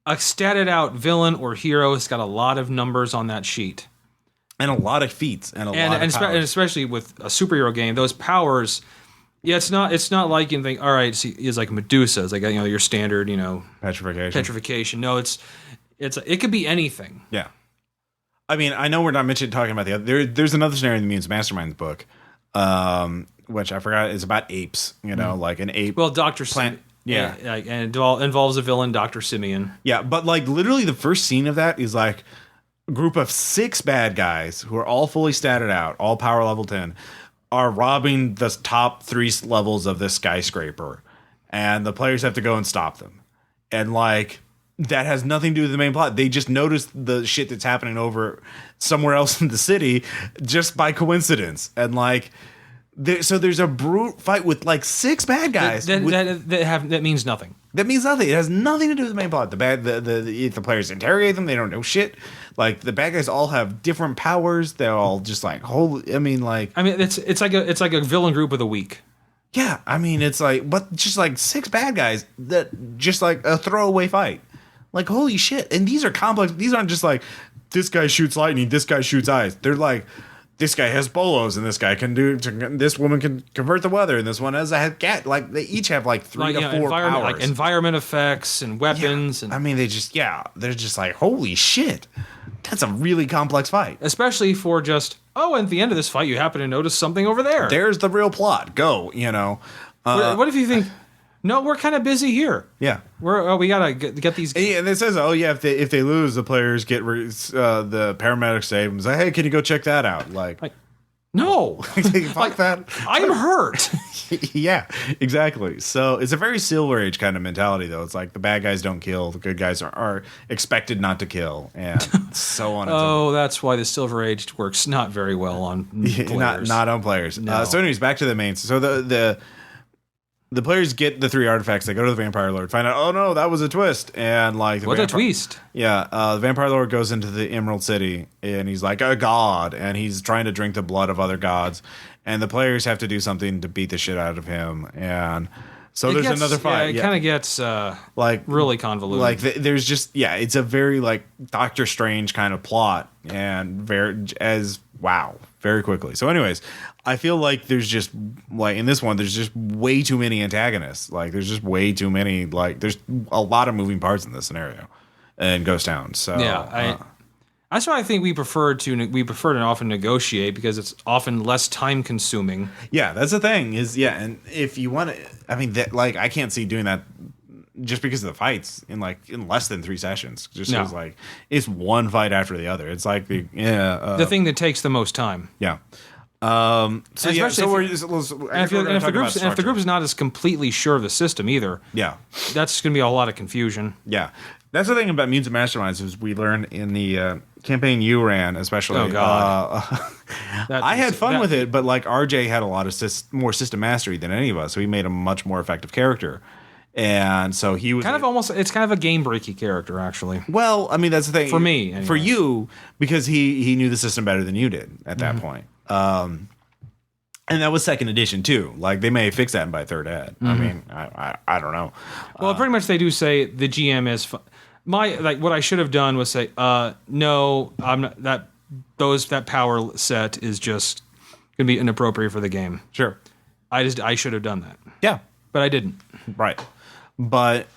a statted out villain or hero has got a lot of numbers on that sheet. And a lot of feats and especially with a superhero game, those powers. Yeah, it's not like you think. All right, it's like Medusa. It's like your standard petrification. No, it could be anything. Yeah, I mean, I know we're not talking about the other. There's another scenario in the Mutants and Masterminds book, which I forgot is about apes. Like an ape. Well, Dr. Plant. Yeah, and it involves a villain, Dr. Simeon. Yeah, but like literally the first scene of that is like a group of 6 bad guys who are all fully statted out, all power level 10, are robbing the top 3 levels of this skyscraper, and the players have to go and stop them. And like that has nothing to do with the main plot. They just noticed the shit that's happening over somewhere else in the city just by coincidence, and like. So there's a brute fight with like 6 bad guys. That means nothing. That means nothing. It has nothing to do with the main plot. The players interrogate them. They don't know shit. Like the bad guys all have different powers. They're all just like it's like a villain group of the week. Yeah, I mean it's like but just like 6 bad guys that just like a throwaway fight. Like holy shit. And these are complex. These aren't just like this guy shoots lightning. This guy shoots eyes. They're like. This guy has bolos, and this guy this woman can convert the weather, and this one has a cat. Like they each have like 3 to 4 powers, like environment effects and weapons. Yeah. And I mean, they're just like holy shit, that's a really complex fight. Especially for just at the end of this fight, you happen to notice something over there. There's the real plot. Go, what if you think? No, we're kind of busy here. Yeah, we gotta get these. And it says, if they lose, the players get the paramedics save them. Say, hey, can you go check that out? Like no, fuck that. I'm hurt. Yeah, exactly. So it's a very Silver Age kind of mentality, though. It's like the bad guys don't kill, the good guys are expected not to kill, and so on. That's why the Silver Age works not very well on players. Not on players. No. So, anyways, back to the main. So the players get the 3 artifacts. They go to the Vampire Lord, find out, oh no, that was a twist. And like, a twist? Yeah, the Vampire Lord goes into the Emerald City, and he's like a god, and he's trying to drink the blood of other gods, and the players have to do something to beat the shit out of him. And so there's another fight. Yeah, it kind of gets really convoluted. Like there's just it's a very like Doctor Strange kind of plot, and very quickly. So anyways, I feel like there's just like in this one there's just way too many antagonists. Like there's just way too many, like there's a lot of moving parts in this scenario and Ghost Town. So that's why I think we prefer to often negotiate, because it's often less time consuming. Yeah, that's the thing and if you want to, I mean that I can't see doing that just because of the fights in less than 3 sessions. Just feels like it's one fight after the other. It's like the thing that takes the most time. Yeah. If the group is not as completely sure of the system either, that's going to be a lot of confusion. Yeah, that's the thing about Mutants and Masterminds is we learned in the campaign you ran, especially. Oh God, I had fun with it, but like RJ had a lot of more system mastery than any of us, so he made a much more effective character. And so he was it's kind of a game breaky character, actually. Well, I mean, that's the thing for me, anyway. For you, because he knew the system better than you did at that point. And that was 2nd edition too. Like they may fix that by 3rd ed. I mean, I don't know. Well, pretty much they do say the GM is what I should have done was say, no, I'm not, that power set is just gonna be inappropriate for the game. Sure, I should have done that. Yeah, but I didn't. Right, but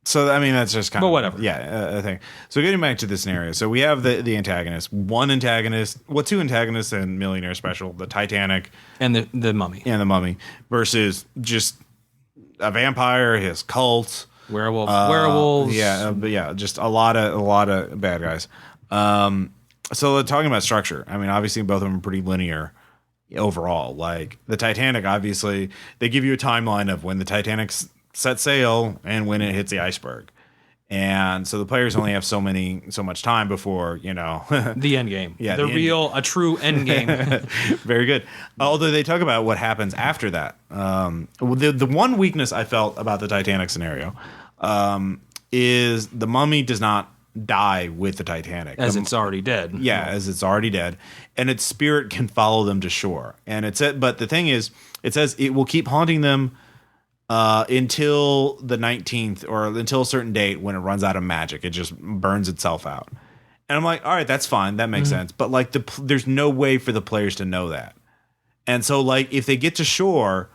so I mean that's just kind of whatever. Yeah, a thing. So getting back to the scenario, so we have the antagonist, 2 antagonists and Millionaire special, the Titanic and the Mummy, versus just a vampire, his cult, werewolves. But yeah, just a lot of bad guys. So talking about structure, I mean, obviously both of them are pretty linear overall. Like the Titanic, obviously they give you a timeline of when the Titanic set sail and when it hits the iceberg. And so the players only have so much time before, the end game. Yeah, a true end game. Very good. Although they talk about what happens after that. The one weakness I felt about the Titanic scenario is the mummy does not die with the Titanic. It's already dead. Yeah, as it's already dead. And its spirit can follow them to shore. And but the thing is, it says it will keep haunting them until the 19th or until a certain date when it runs out of magic. It just burns itself out. And I'm like, all right, that's fine. That makes sense. But like there's no way for the players to know that. And so like if they get to shore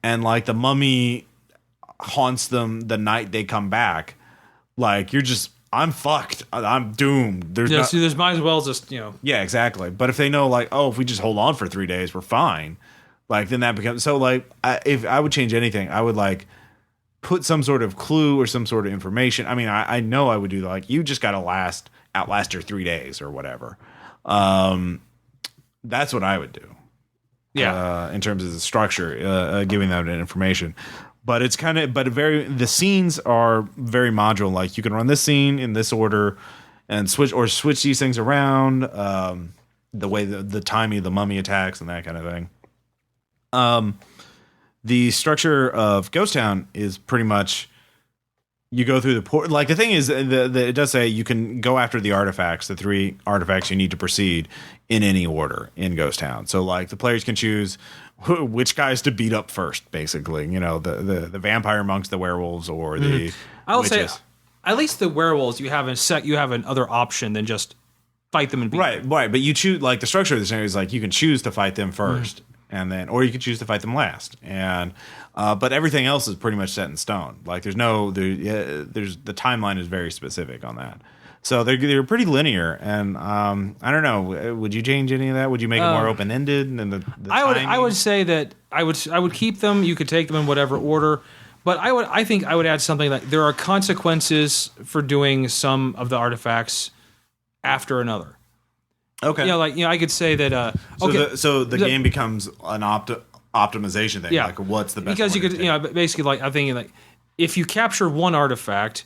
and like the mummy haunts them the night they come back, like I'm fucked. I'm doomed. So there's might as well just, Yeah, exactly. But if they know like, oh, if we just hold on for 3 days, we're fine. Like then that becomes so like if I would change anything, I would like put some sort of clue or some sort of information. I mean, I know I would do like you just got to outlast your 3 days or whatever. That's what I would do. Yeah. In terms of the structure, giving them information. But it's kind of the scenes are very modular. Like you can run this scene in this order and switch these things around. The way the timing of the mummy attacks and that kind of thing. The structure of Ghost Town is pretty much you go through the port. Like the thing is, it does say you can go after the artifacts, the 3 artifacts you need to proceed in any order in Ghost Town. So like the players can choose which guys to beat up first, basically. The vampire monks, the werewolves, or the I'll witches. say at least the werewolves you have another option than just fight them and beat them. Right. But you choose like the structure of the scenario is like you can choose to fight them first. And then, or you could choose to fight them last, and but everything else is pretty much set in stone. Like there's the timeline is very specific on that, so they're pretty linear. And I don't know, would you change any of that? Would you make it more open ended? And I would say that I would keep them. You could take them in whatever order, but I think I would add something like there are consequences for doing some of the artifacts after another. Okay. I could say that. So the game becomes an optimization thing. Yeah. Like, what's the best? Because you could, basically, like I'm thinking, like if you capture one artifact,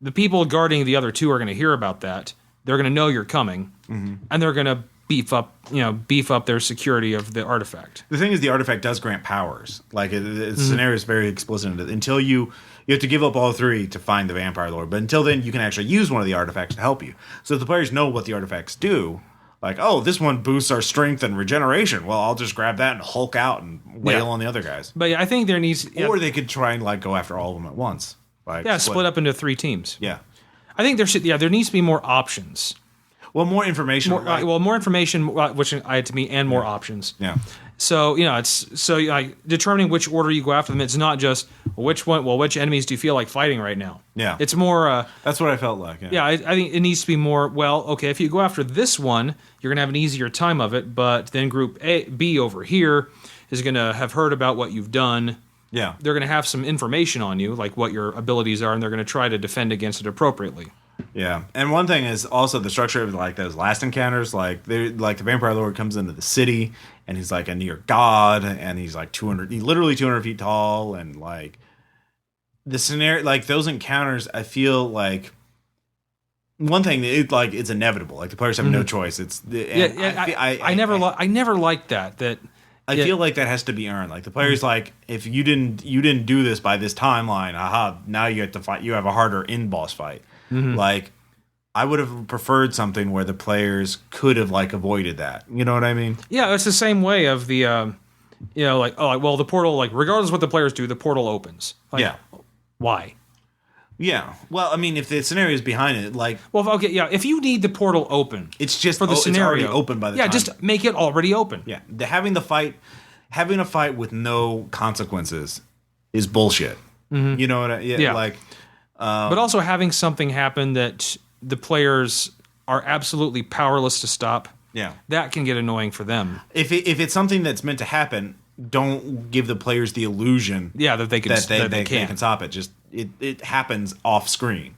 the people guarding the other 2 are going to hear about that. They're going to know you're coming, and they're going to beef up their security of the artifact. The thing is, the artifact does grant powers. Like the scenario is very explicit until you have to give up all 3 to find the vampire lord. But until then, you can actually use one of the artifacts to help you. So if the players know what the artifacts do. Like, oh, this one boosts our strength and regeneration. Well, I'll just grab that and Hulk out and wail on the other guys. But I think there needs... Or they could try and like go after all of them at once. Like, split up into 3 teams. Yeah. I think there needs to be more options. Well, more information. More information, which to me, and more options. Yeah. So determining which order you go after them. It's not just which enemies do you feel like fighting right now. Yeah. It's more. That's what I felt like. Yeah. I think it needs to be more. Well, okay, if you go after this one, you're gonna have an easier time of it. But then Group B over here is gonna have heard about what you've done. Yeah. They're gonna have some information on you, like what your abilities are, and they're gonna try to defend against it appropriately. Yeah, and one thing is also the structure of like those last encounters. Like the vampire lord comes into the city, and he's like a near god, and he's like 200, he's literally 200 feet tall, and like the scenario, like those encounters, I feel like one thing it's inevitable. Like the players have no choice. I never liked that. I feel like that has to be earned. Like the players, like if you didn't do this by this timeline, now you have to fight. You have a harder in-boss fight. Like I would have preferred something where the players could have like avoided that. You know what I mean? Yeah, it's the same way of the, the portal. Like regardless of what the players do, the portal opens. Like, yeah. Why? Yeah. Well, I mean, if the scenario is behind it, like, if you need the portal open, it's just for the scenario it's already open by the time. Yeah, just make it already open. Yeah, having a fight with no consequences is bullshit. You know what? Like. But also having something happen that the players are absolutely powerless to stop. Yeah, that can get annoying for them. If it's something that's meant to happen, don't give the players the illusion. Yeah, that they can can stop it. Just it happens off screen.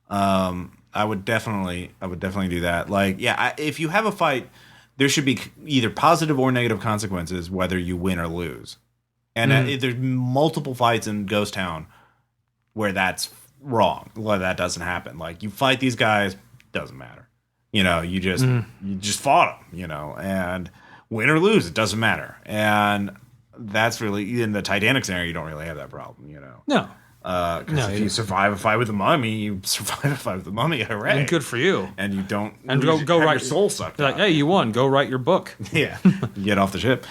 I would definitely do that. Like, yeah, if you have a fight, there should be either positive or negative consequences whether you win or lose. And there's multiple fights in Ghost Town where that's wrong. Well, that doesn't happen. Like, you fight these guys, doesn't matter. You know, you just fought them. You know, and win or lose, it doesn't matter. And that's really, in the Titanic scenario, you don't really have that problem. You know, No. Because if you survive a fight with the mummy, you survive a fight with the mummy. Hooray! And good for you. And you don't go have write your soul sucked. Like, hey, you won. Go write your book. Yeah, get off the ship.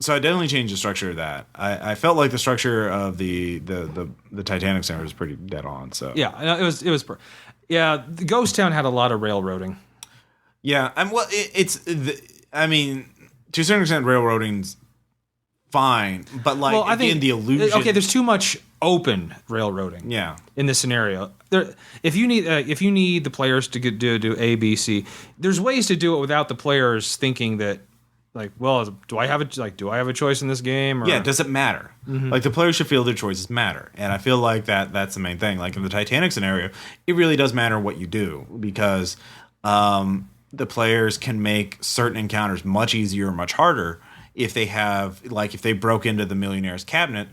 So I definitely changed the structure of that. I felt like the structure of the Titanic scenario was pretty dead on. So yeah, it was. Yeah, the Ghost Town had a lot of railroading. Yeah, and well, I mean, to a certain extent, railroading's fine, but like, well, I think the illusion. Okay, there's too much open railroading. Yeah. In this scenario, if you need the players to do A, B, C, there's ways to do it without the players thinking that, like, well, do I have a choice in this game? Or? Yeah, does it matter? Mm-hmm. Like, the players should feel their choices matter, and I feel like that's the main thing. Like in the Titanic scenario, it really does matter what you do, because the players can make certain encounters much easier or much harder if they broke into the Millionaire's cabinet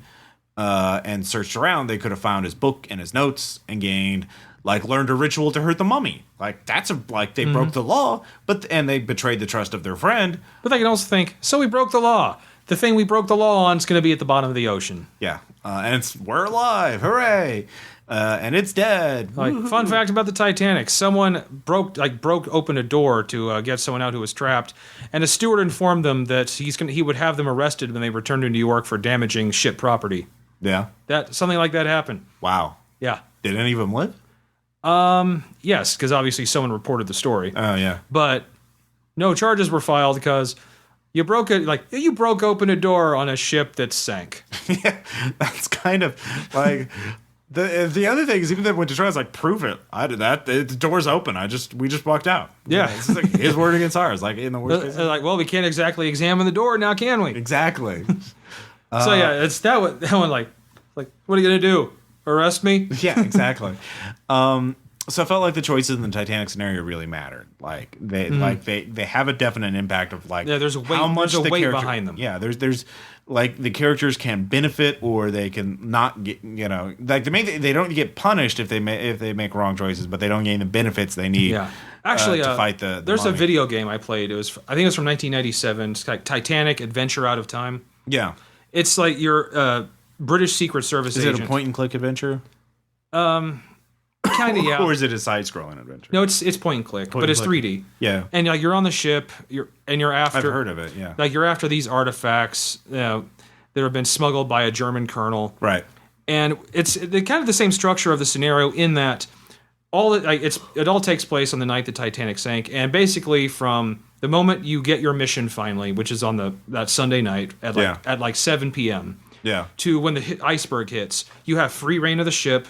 and searched around. They could have found his book and his notes and learned a ritual to hurt the mummy. Like, they broke the law, and they betrayed the trust of their friend. But they can also think, so we broke the law. The thing we broke the law on is going to be at the bottom of the ocean. Yeah, and we're alive, hooray! And it's dead. Like, fun fact about the Titanic: someone broke open a door to get someone out who was trapped, and a steward informed them that he would have them arrested when they returned to New York for damaging ship property. Yeah, something like that happened. Wow. Yeah. Did any of them live? Yes, because obviously someone reported the story. Oh yeah. But no charges were filed because you broke open a door on a ship that sank. Yeah, that's kind of like. The other thing is, even if they went to trial, it's like, prove it. I did that. The door's open. We just walked out. Yeah, it's like his word against ours. Like, in the worst case, like, well, we can't exactly examine the door now, can we? Exactly. So yeah, it's that one. Like, what are you gonna do? Arrest me? Yeah, exactly. So I felt like the choices in the Titanic scenario really mattered. Like, they have a definite impact of, like, there's a weight. How much there's a weight character, behind them. Yeah, there's like, the characters can benefit or they can not get, like, they don't get punished if they make wrong choices, but they don't gain the benefits they need. Yeah, actually, to fight the there's mummy. a video game I played. I think it was from 1997. It's like Titanic: Adventure Out of Time. Yeah, it's like your British Secret Service agent. Is it a point and click adventure? Kind of, yeah. Or is it a side-scrolling adventure? No, it's point and click, but it's 3D. Yeah, and like, you're on the ship, you're after. I've heard of it. Yeah, like, you're after these artifacts that have been smuggled by a German colonel. Right, and it's kind of the same structure of the scenario in that it all takes place on the night the Titanic sank, and basically from the moment you get your mission finally, which is on that Sunday night at 7 p.m. Yeah, to when the iceberg hits, you have free reign of the ship.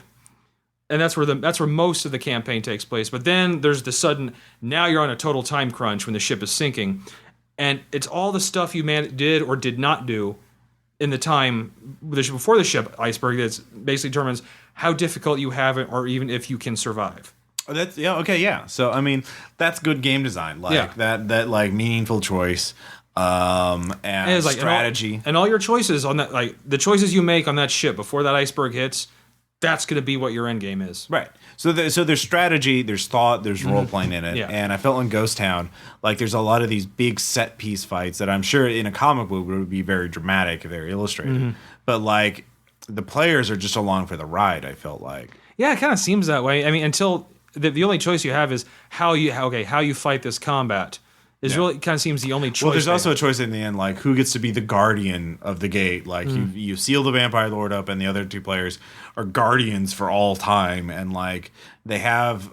And that's where most of the campaign takes place. But then there's the sudden, now you're on a total time crunch when the ship is sinking. And it's all the stuff you did or did not do in the time before the ship iceberg that basically determines how difficult you have it or even if you can survive. So, I mean, that's good game design. Like, that like, meaningful choice and strategy. And all your choices on that, like, the choices you make on that ship before that iceberg hits, that's going to be what your end game is. Right. So there's strategy, there's thought, there's role playing in it. Yeah. And I felt in Ghost Town, like, there's a lot of these big set piece fights that I'm sure in a comic book would be very dramatic, very illustrated. Mm-hmm. But, like, the players are just along for the ride, I felt like. Yeah, it kind of seems that way. I mean, until the only choice you have is how you fight this combat. Really kind of seems the only choice. Well, there's also a choice in the end, like, who gets to be the guardian of the gate. Like, you seal the vampire lord up, and the other two players are guardians for all time, and, like, they have,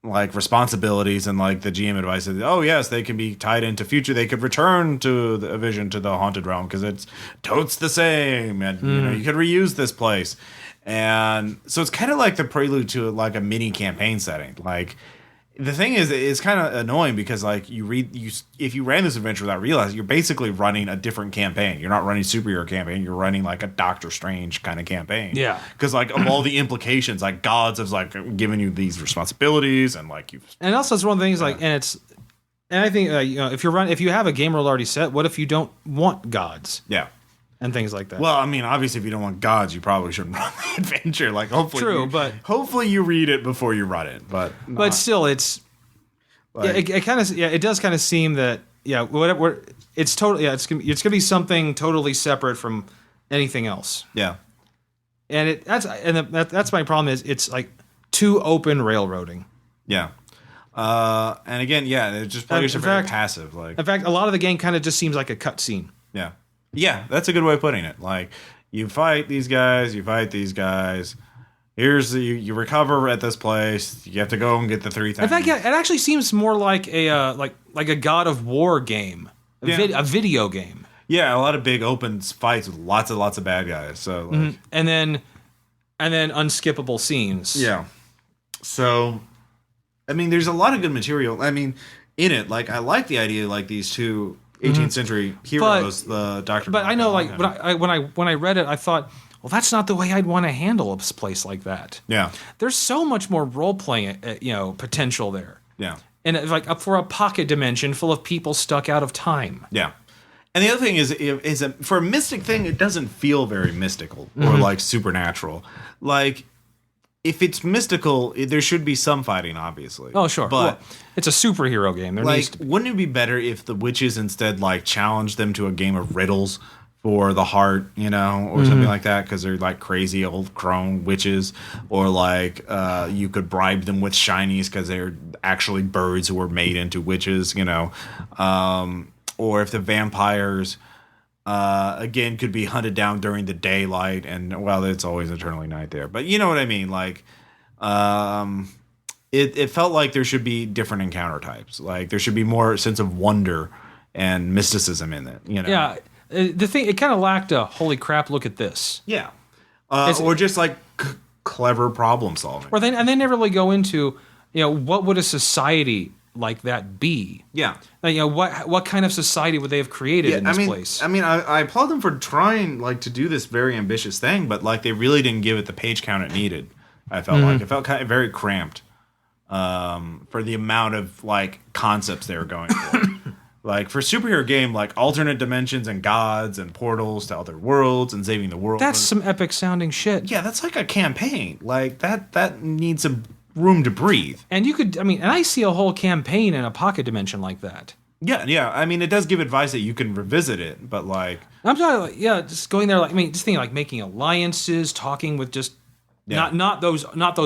like, responsibilities, and, like, the GM advises, oh yes, they can be tied into future. They could return to a vision to the haunted realm because it's totes the same, and you could reuse this place, and so it's kind of like the prelude to, like, a mini campaign setting, like. the thing is, it's kind of annoying because like if you ran this adventure without realizing, you're basically running a different campaign. You're not running a superhero campaign. You're running like a Doctor Strange kind of campaign. Yeah. Because like of all the implications, like gods have like given you these responsibilities and like you. And also, it's one of the things like, and I think if you have a game world already set, what if you don't want gods? Yeah. And things like that. Well, I mean, obviously, if you don't want gods, you probably shouldn't run the adventure. Like, hopefully you read it before you run it. But still, it's like, it does kind of seem that whatever it's totally it's gonna be something totally separate from anything else. Yeah, and that's my problem is it's like too open railroading. Yeah, and again, it just players are very passive. Like, in fact, a lot of the game kind of just seems like a cutscene. Yeah. Yeah, that's a good way of putting it. Like, you fight these guys. Here's you recover at this place. You have to go and get the 3 times. In fact, it actually seems more like a like a God of War game, a video game. Yeah, a lot of big open fights with lots of bad guys. So, like, and then unskippable scenes. Yeah. So, I mean, there's a lot of good material. I mean, in it, like, I like the idea, like these two 18th century heroes, the Doctor. But I know, like, when I read it, I thought, well, that's not the way I'd want to handle a place like that. Yeah, there's so much more role playing, potential there. Yeah, and like for a pocket dimension full of people stuck out of time. Yeah, and the other thing is for a mystic thing, it doesn't feel very mystical or like supernatural. Like, if it's mystical, there should be some fighting, obviously. Oh, sure. But it's a superhero game. There needs to be. Wouldn't it be better if the witches instead like challenged them to a game of riddles for the heart, or something like that, because they're like crazy old crone witches, or like you could bribe them with shinies because they're actually birds who were made into witches, or if the vampires. Again, could be hunted down during the daylight, and well, it's always eternally night there. But you know what I mean. Like, it felt like there should be different encounter types. Like, there should be more sense of wonder and mysticism in it. Yeah, the thing it kind of lacked a holy crap. Look at this. Yeah, or just like clever problem solving. Or they never really go into what would a society like that be? Yeah. Like, what kind of society would they have created in this place? I mean, I applaud them for trying like to do this very ambitious thing, but like they really didn't give it the page count it needed. I felt like it felt kind of very cramped for the amount of like concepts they were going for. Like for superhero game, like alternate dimensions and gods and portals to other worlds and saving the world. That's some epic sounding shit. Yeah, that's like a campaign. Like that needs some room to breathe. And you could, and I see a whole campaign in a pocket dimension like that. Yeah. I mean, it does give advice that you can revisit it, but like I'm talking, just going there. Like, just thinking like making alliances, talking with just not those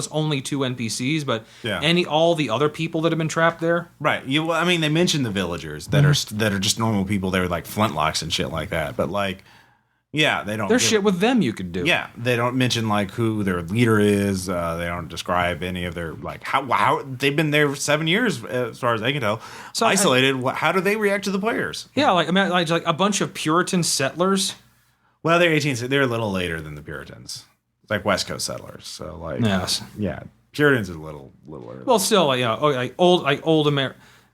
only 2 NPCs, but all the other people that have been trapped there. Right. They mentioned the villagers that are just normal people. They're like flintlocks and shit like that. But like. Yeah, they don't. There's shit with them you could do. Yeah, they don't mention like who their leader is. They don't describe any of their like how they've been there for 7 years as far as I can tell. So isolated. How do they react to the players? Yeah, like a bunch of Puritan settlers. Well, they're 18th. They're a little later than the Puritans. It's like West Coast settlers. So like yeah, Puritans are a little early. Well, still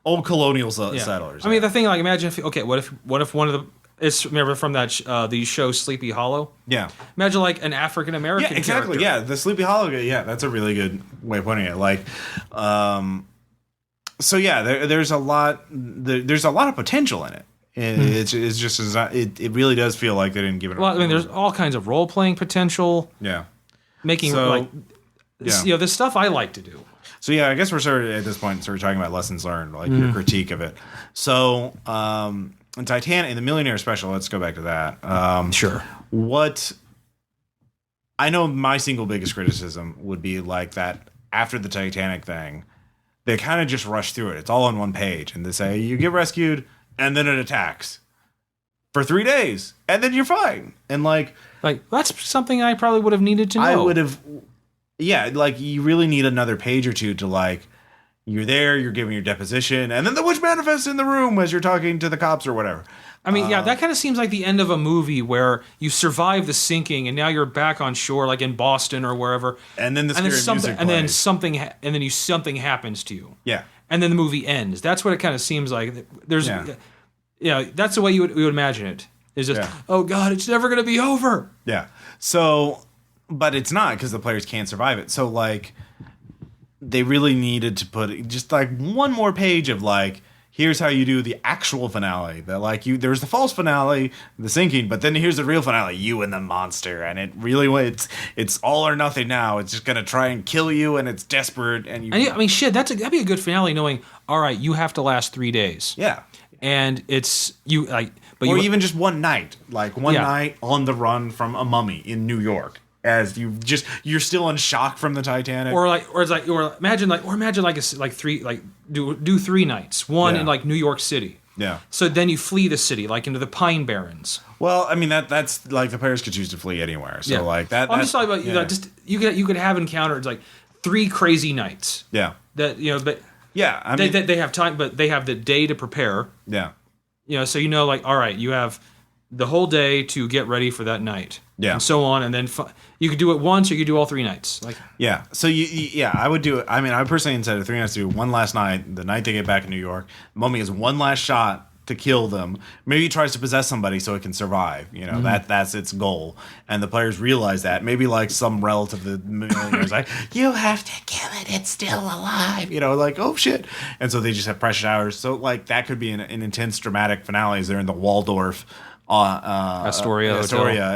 old colonial settlers. I mean, the thing like imagine if what if one of the remember from that the show Sleepy Hollow? Yeah. Imagine like an African American. Yeah, exactly. character. Yeah, the Sleepy Hollow. Yeah, that's a really good way of putting it. Like, so yeah, there's a lot. There's a lot of potential in it. It's just it really does feel like they didn't give it. Well, there's all kinds of role playing potential. Yeah. Making the stuff I like to do. So yeah, I guess we're sort of at this point talking about lessons learned, like your critique of it. So. In Titanic, in the Millionaire special, let's go back to that. Sure. What I know my single biggest criticism would be like that after the Titanic thing, they kind of just rush through it. It's all on one page. And they say, you get rescued, and then it attacks for 3 days, and then you're fine. And like that's something I probably would have needed to know. I would have, like you really need another page or two to like, you're there, you're giving your deposition, and then the witch manifests in the room as you're talking to the cops or whatever. I mean, yeah, that kind of seems like the end of a movie where you survive the sinking and now you're back on shore, like in Boston or wherever. And then something happens to you. Yeah. And then the movie ends. That's what it kind of seems like. That's the way you would imagine it. It's just, oh God, it's never going to be over. Yeah. So, but it's not because the players can't survive it. So, like, they really needed to put just like one more page of like, here's how you do the actual finale. That like there's the false finale, the sinking, but then here's the real finale, you and the monster, and it really it's all or nothing now. It's just gonna try and kill you, and it's desperate, and you. I mean, shit, that'd be a good finale, knowing all right, you have to last 3 days. Yeah, and it's you like, but even just one night, like one night on the run from a mummy in New York. As you're still in shock from the Titanic, or imagine do 3 nights, one in like New York City. Yeah. So then you flee the city, like into the Pine Barrens. Well, I mean that's like the players could choose to flee anywhere. So like that. I'm just talking about you could have encountered like 3 crazy nights. Yeah. That but yeah, I mean they have time, but they have the day to prepare. Yeah. So like, all right, you have the whole day to get ready for that night. Yeah. And so on, and then you could do it once, or you could do all 3 nights. Like, yeah. So I would do it. I mean, I personally, instead of 3 nights, do one last night. The night they get back in New York, Mummy has one last shot to kill them. Maybe he tries to possess somebody so it can survive. That's its goal, and the players realize that. Maybe like some relative of the Millionaire is like, you have to kill it. It's still alive. Like, oh shit. And so they just have precious hours. So like that could be an intense, dramatic finale as they're in the Waldorf. Astoria,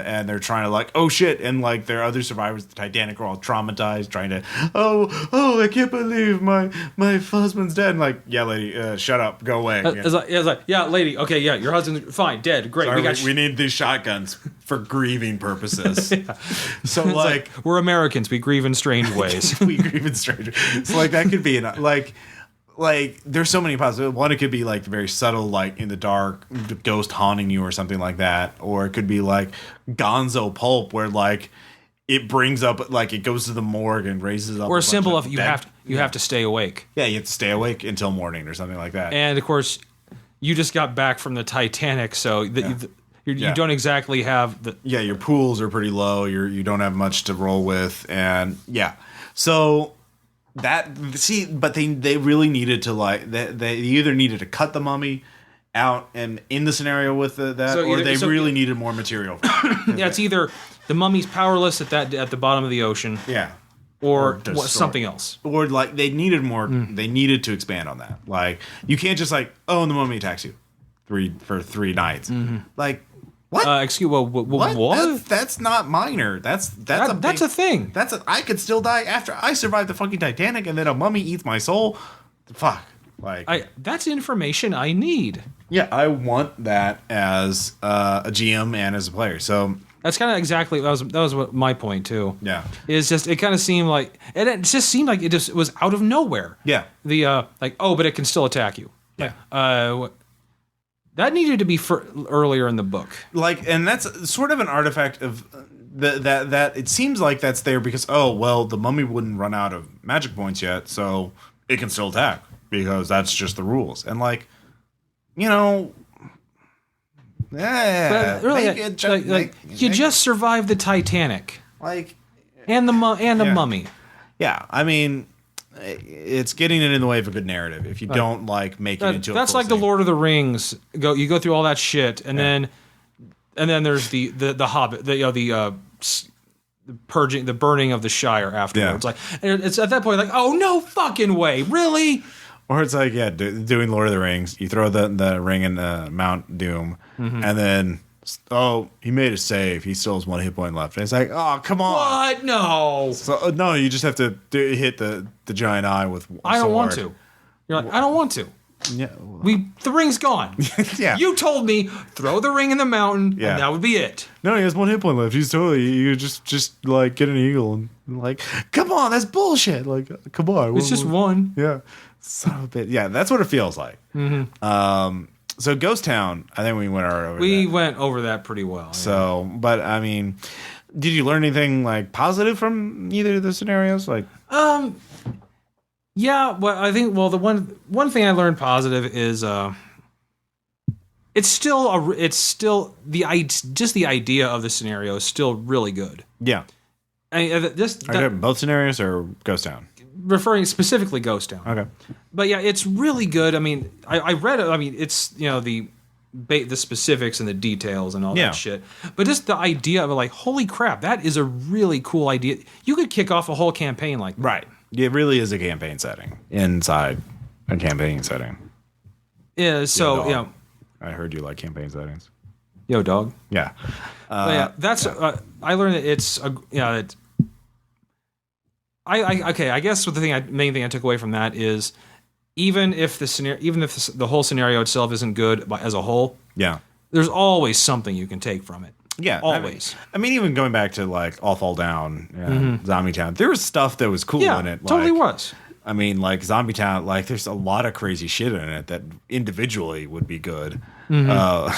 and they're trying to like, oh shit, and like their other survivors, the Titanic, are all traumatized, trying to, I can't believe my husband's dead. And like, yeah, lady, shut up, go away. It's like, yeah, lady, okay, yeah, your husband's fine, dead, great. Sorry, we need these shotguns for grieving purposes. Yeah. So like, we're Americans, we grieve in strange ways. We grieve in strange. So like that could be like there's so many possibilities. One, it could be like very subtle, like in the dark, ghost haunting you or something like that. Or it could be like Gonzo Pulp, where like it brings up, like it goes to the morgue and raises up. Or simple of you have to stay awake. Yeah, you have to stay awake until morning or something like that. And of course, you just got back from the Titanic, so you don't exactly have the. Yeah, your pools are pretty low. You don't have much to roll with, and so. But they really needed to they either needed to cut the mummy out and in the scenario with really needed more material. Yeah, it's either the mummy's powerless at the bottom of the ocean. Yeah, or something else. Or like they needed more. They needed to expand on that. Like you can't just like, oh, and the mummy attacks you for 3 nights. Mm-hmm. Like. What? Excuse me. What? That's not minor. That's a thing. I could still die after I survived the fucking Titanic, and then a mummy eats my soul. Fuck. Like that's information I need. Yeah, I want that as a GM and as a player. So that's kind of exactly that was what my point too. Yeah, it's just it kind of seemed like it just seemed like it just was out of nowhere. Yeah. The but it can still attack you. Yeah. That needed to be earlier in the book. Like, and that's sort of an artifact of that it seems like that's there because, the mummy wouldn't run out of magic points yet, so it can still attack because that's just the rules. And like, really, you just survived the Titanic, and the mummy. Yeah, I mean. It's getting it in the way of a good narrative if you don't make it into that's like the Lord of the Rings. You go through all that shit and then there's the Hobbit, the purging, the burning of the Shire afterwards. Like it's at that point like, oh no fucking way, really? Or it's like doing Lord of the Rings. You throw the ring in Mount Doom, and then he made a save. He still has 1 hit point left. And it's like, oh, come on. What? No. So no, you just have to hit the giant eye with a I don't want to. You're like, I don't want to. Yeah. The ring's gone. Yeah. You told me throw the ring in the mountain, and that would be it. No, he has 1 hit point left. He's totally you just like get an eagle and like, come on, that's bullshit. Like, come on. It's just 1. Yeah. Son of a bitch. Yeah, that's what it feels like. Mm-hmm. So Ghost Town, I think we went over We went over that pretty well. Yeah. So, but I mean, did you learn anything positive from either of the scenarios? Yeah, well, I think the one thing I learned positive is it's still just the idea of the scenario is still really good. Yeah. Are both scenarios or Ghost Town? Referring specifically Ghost Town. Okay. But yeah, it's really good. I mean, I read it. I mean, it's the specifics and the details and all that shit. But just the idea of it, like, holy crap, that is a really cool idea. You could kick off a whole campaign like that. Right. It really is a campaign setting inside a campaign setting. Yeah. So I heard you like campaign settings. Yo, dog. Yeah. That's. I learned that it's I guess the main thing I took away from that is even if the whole scenario itself isn't good as a whole, there's always something you can take from it. Yeah, always. I mean, even going back to like All Fall Down, Zombie Town, there was stuff that was cool in it. Totally was. I mean, like Zombie Town, like there's a lot of crazy shit in it that individually would be good. Like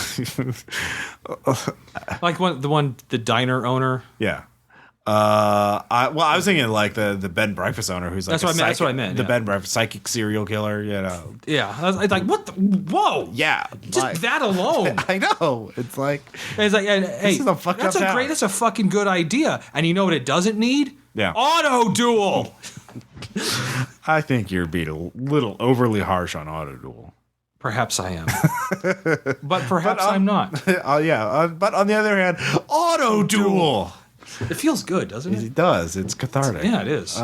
the diner owner. Yeah. I was thinking like the bed and breakfast owner who's like that's what I meant. The bed and breakfast psychic serial killer, Yeah, I was like, what? Whoa! Yeah, just that alone. I know. It's like hey, this is a fucked up town. That's a fucking good idea. And you know what it doesn't need? Yeah, auto duel. I think you're being a little overly harsh on auto duel. Perhaps I am, but perhaps I'm not. But on the other hand, auto duel. It feels good, doesn't it? It does. It's cathartic. Yeah, it is.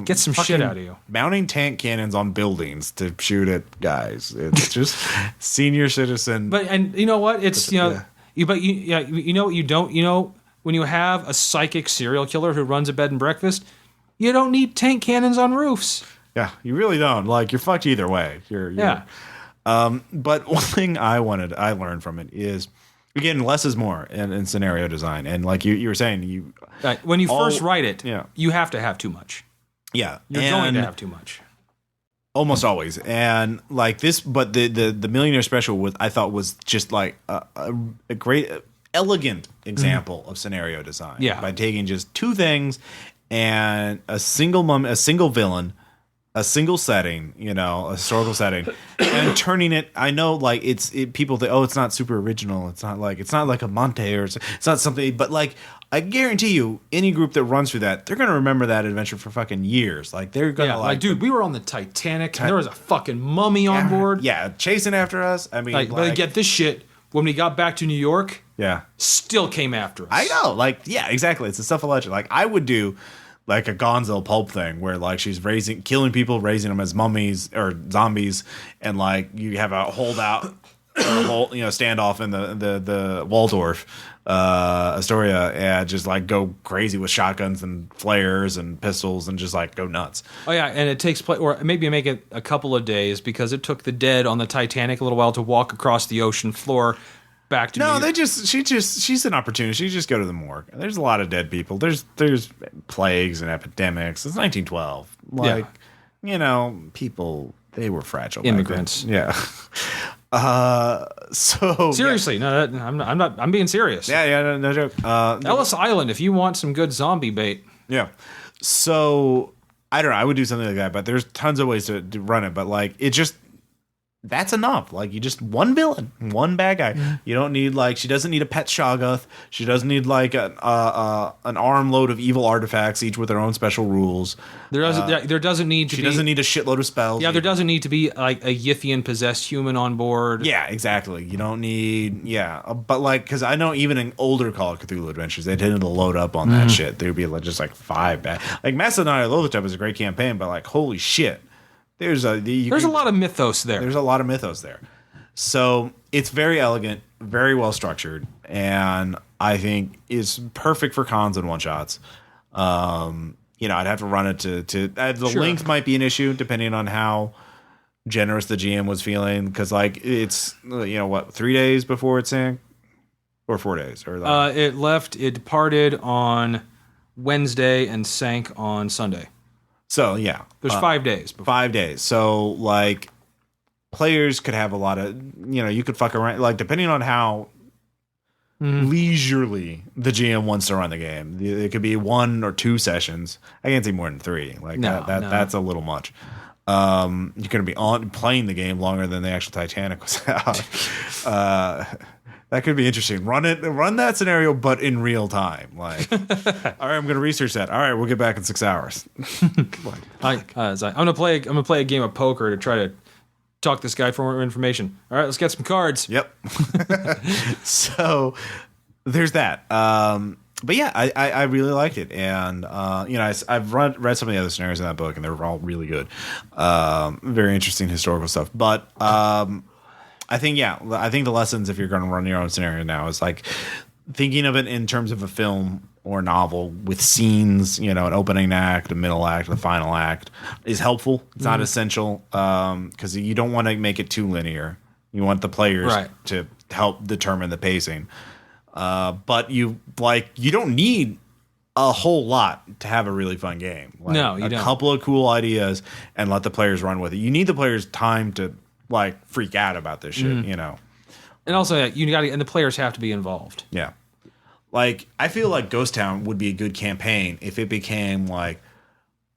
Get some shit out of you. Mounting tank cannons on buildings to shoot at guys. It's just senior citizen. And you know what? It's when you have a psychic serial killer who runs a bed and breakfast, you don't need tank cannons on roofs. Yeah, you really don't. Like you're fucked either way. But one thing I learned from it is, again, less is more in scenario design. And like you were saying, when you first write it, you have to have too much. Yeah. You're going to have too much. Almost always. And like this, but the Millionaire special I thought was just like a great, elegant example of scenario design. Yeah. By taking just two things and a single villain, a single setting, a historical setting, and turning it. I know, like people think, oh, it's not super original. It's not like a Monte or it's not something. But like, I guarantee you, any group that runs through that, they're gonna remember that adventure for fucking years. Like they're gonna dude, we were on the Titanic, and there was a fucking mummy on board. Yeah, chasing after us. I mean, but get this shit. When we got back to New York, still came after us. I know, exactly. It's the stuff of legend. Like I would do. Like a Gonzo pulp thing where like she's killing people, raising them as mummies or zombies, and like you have a holdout or a standoff in the Waldorf Astoria, and just like go crazy with shotguns and flares and pistols and just like go nuts. Oh yeah, and it takes place, or maybe make it a couple of days because it took the dead on the Titanic a little while to walk across the ocean floor. Back to no, she's an opportunity. She just go to the morgue. There's a lot of dead people. There's plagues and epidemics. It's 1912. People, they were fragile. Immigrants. Yeah. So seriously, no, I'm not. I'm being serious. Yeah, no joke. Ellis Island, if you want some good zombie bait. Yeah. So I don't know. I would do something like that, but there's tons of ways to run it. But like, it just. That's enough. Like you just one villain, one bad guy. Mm-hmm. You don't need she doesn't need a pet Shoggoth. She doesn't need like an armload of evil artifacts, each with their own special rules. There doesn't need to. She doesn't need a shitload of spells. Yeah, there doesn't need to be like a Yithian possessed human on board. Yeah, exactly. You don't need. Yeah, but like because I know even in older Call of Cthulhu adventures, they tended to load up on that shit. There would be just like 5 bad. Like Macedon Lolotep is a great campaign, but like holy shit. There's a lot of mythos there. There's a lot of mythos there. So it's very elegant, very well structured, and I think is perfect for cons and one shots. I'd have to run it to the length might be an issue depending on how generous the GM was feeling because like it's 3 days before it sank or 4 days or it departed on Wednesday and sank on Sunday. So yeah, there's 5 days. 5 days. So like, players could have a lot of you could fuck around like depending on how leisurely the GM wants to run the game. It could be 1 or 2 sessions. I can't say more than 3. Like that's a little much. You're going to be playing the game longer than the actual Titanic was out. That could be interesting. Run that scenario, but in real time. Like, all right, I'm going to research that. All right, we'll get back in 6 hours. I'm gonna play a game of poker to try to talk this guy for more information. All right, let's get some cards. Yep. So there's that. But yeah, I really liked it, and I've read some of the other scenarios in that book, and they're all really good. Very interesting historical stuff, but I think the lessons, if you're going to run your own scenario now, is like thinking of it in terms of a film or novel with scenes, an opening act, a middle act, the final act is helpful. It's not essential, because you don't want to make it too linear. You want the players to help determine the pacing. But you don't need a whole lot to have a really fun game. Like, no, you don't. A couple of cool ideas and let the players run with it. You need the players time to freak out about this shit, And also, and the players have to be involved. Yeah. Like, I feel like Ghost Town would be a good campaign if it became like,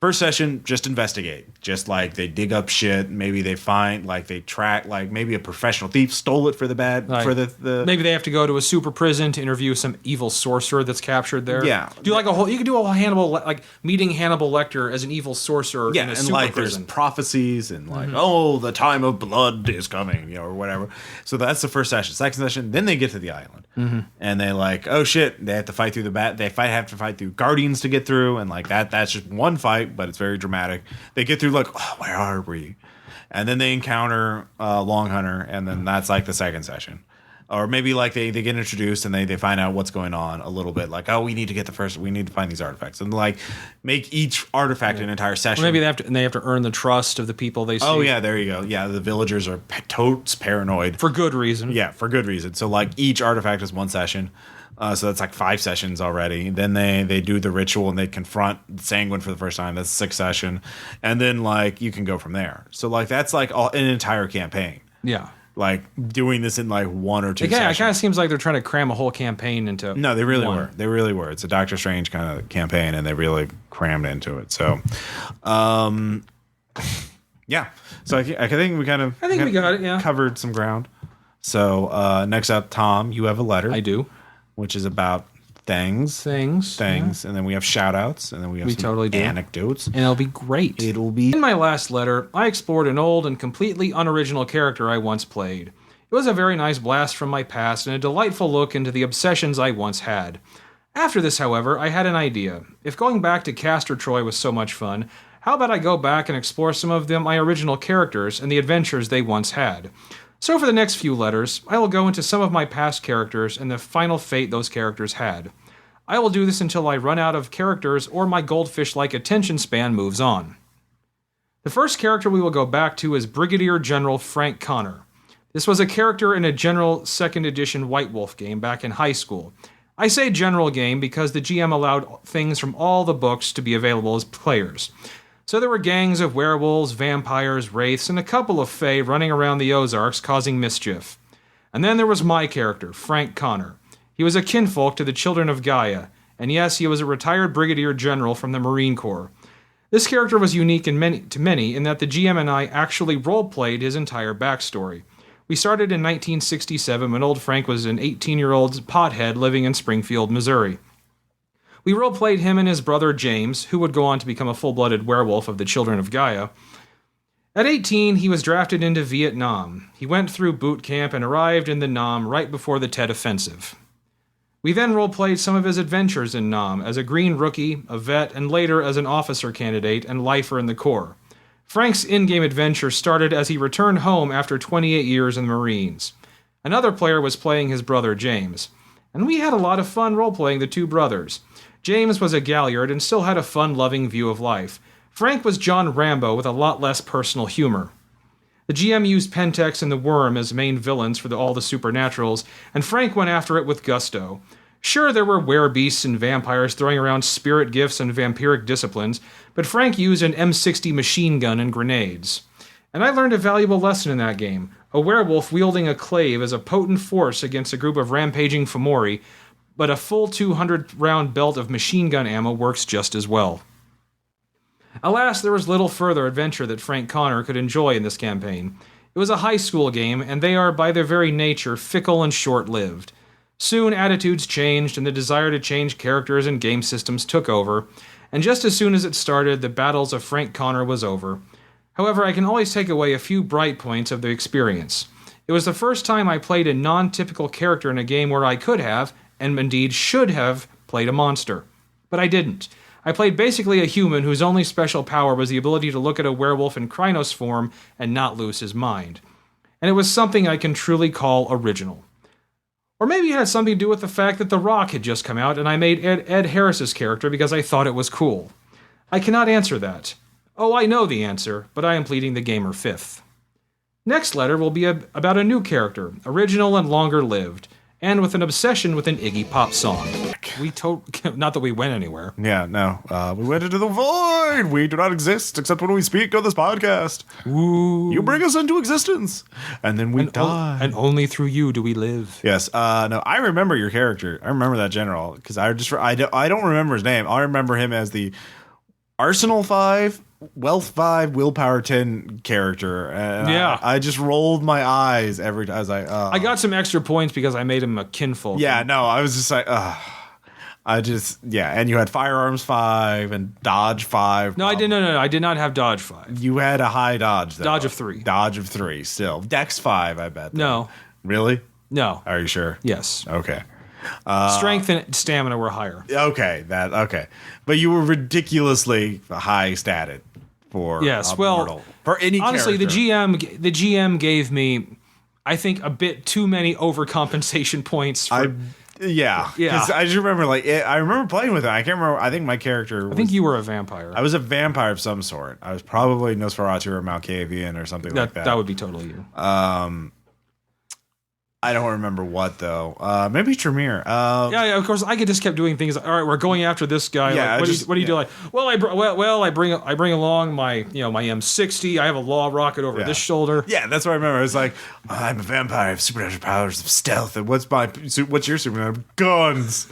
first session, just investigate. Just like they dig up shit. Maybe they find, they track, maybe a professional thief stole it for the bad, for the. Maybe they have to go to a super prison to interview some evil sorcerer that's captured there. Yeah. You could do a whole Hannibal, meeting Hannibal Lecter as an evil sorcerer in a super prison. There's prophecies and the time of blood is coming, or whatever. So that's the first session. Second session, then they get to the island. And they oh shit, they have to fight through have to fight through guardians to get through, and that's just one fight. But it's very dramatic. They get through where are we? And then they encounter Long Hunter, and then that's the second session. Or maybe they get introduced and they find out what's going on a little bit. We need to find these artifacts. And make each artifact an entire session. Or maybe they have to earn the trust of the people they see. Oh yeah, there you go. Yeah, the villagers are totes paranoid. For good reason. Yeah, for good reason. So each artifact is one session. So that's 5 sessions already. Then they do the ritual and they confront Sanguine for the first time. That's 6th session. And then you can go from there. So that's an entire campaign. Yeah. Doing this in 1 or 2 Again, sessions. It kind of seems like they're trying to cram a whole campaign into. No, they really were. They really were. It's a Doctor Strange kind of campaign, and they really crammed into it. So, yeah. So I think we kind of. I think we got it. Yeah. Covered some ground. So next up, Tom, you have a letter. I do. Which is about things, yeah. And then we have shout outs, and then we have some anecdotes. And it'll be great. In my last letter, I explored an old and completely unoriginal character I once played. It was a very nice blast from my past and a delightful look into the obsessions I once had. After this, however, I had an idea. If going back to Castor Troy was so much fun, how about I go back and explore some of my original characters and the adventures they once had? So for the next few letters, I will go into some of my past characters and the final fate those characters had. I will do this until I run out of characters or my goldfish-like attention span moves on. The first character we will go back to is Brigadier General Frank Connor. This was a character in a General 2nd Edition White Wolf game back in high school. I say general game because the GM allowed things from all the books to be available as players. So there were gangs of werewolves, vampires, wraiths, and a couple of fae running around the Ozarks causing mischief. And then there was my character, Frank Connor. He was a kinfolk to the children of Gaia, and yes, he was a retired brigadier general from the Marine Corps. This character was unique to many in that the GM and I actually role-played his entire backstory. We started in 1967 when old Frank was an 18-year-old pothead living in Springfield, Missouri. We role-played him and his brother James, who would go on to become a full-blooded werewolf of the Children of Gaia. At 18, he was drafted into Vietnam. He went through boot camp and arrived in the Nam right before the Tet Offensive. We then role-played some of his adventures in Nam as a green rookie, a vet, and later as an officer candidate and lifer in the Corps. Frank's in-game adventure started as he returned home after 28 years in the Marines. Another player was playing his brother James. And we had a lot of fun role-playing the two brothers. James was a galliard and still had a fun-loving view of life. Frank was John Rambo with a lot less personal humor. The GM used Pentex and the Worm as main villains for all the supernaturals, and Frank went after it with gusto. Sure, there were werebeasts and vampires throwing around spirit gifts and vampiric disciplines, but Frank used an M60 machine gun and grenades. And I learned a valuable lesson in that game. A werewolf wielding a clave is a potent force against a group of rampaging Fomori, but a full 200-round belt of machine gun ammo works just as well. Alas, there was little further adventure that Frank Connor could enjoy in this campaign. It was a high school game, and they are, by their very nature, fickle and short-lived. Soon, attitudes changed, and the desire to change characters and game systems took over, and just as soon as it started, the battles of Frank Connor was over. However, I can always take away a few bright points of the experience. It was the first time I played a non-typical character in a game where I could have, and indeed should have, played a monster. But I didn't. I played basically a human whose only special power was the ability to look at a werewolf in Krynos form and not lose his mind. And it was something I can truly call original. Or maybe it had something to do with the fact that The Rock had just come out and I made Ed Harris's character because I thought it was cool. I cannot answer that. Oh, I know the answer, but I am pleading the gamer fifth. Next letter will be about a new character, original and longer-lived, and with an obsession with an Iggy Pop song. Not that we went anywhere. Yeah, no. We went into the void. We do not exist except when we speak on this podcast. Ooh. You bring us into existence, and then we die. And only through you do we live. Yes. No, I remember your character. I remember that general because I don't remember his name. I remember him as the Arsenal 5, Wealth 5, Willpower 10 character. And yeah. I just rolled my eyes every time. I was like, I got some extra points because I made him a kinfolk. Yeah, no, I was just like, and you had Firearms 5 and Dodge 5. No, I didn't. No, I did not have Dodge 5. You had a high Dodge, though. Dodge of 3. Dodge of 3, still. Dex 5, I bet. Though. No. Really? No. Are you sure? Yes. Okay. Strength and stamina were higher. Okay, but you were ridiculously high statted for mortal. For any honestly, character. the GM gave me, I think, a bit too many overcompensation points. Yeah. Because I just remember, I remember playing with it. I can't remember. I think my character. I think you were a vampire. I was a vampire of some sort. I was probably Nosferatu or Malkavian or something like that. That would be totally you. I don't remember what though. Maybe Tremere. Yeah. Of course, I just kept doing things. All right, we're going after this guy. Yeah, what do you do? Like, I bring along my my M60. I have a law rocket over this shoulder. Yeah, that's what I remember. I was like, I'm a vampire. I have supernatural powers of stealth. And what's your supernatural guns?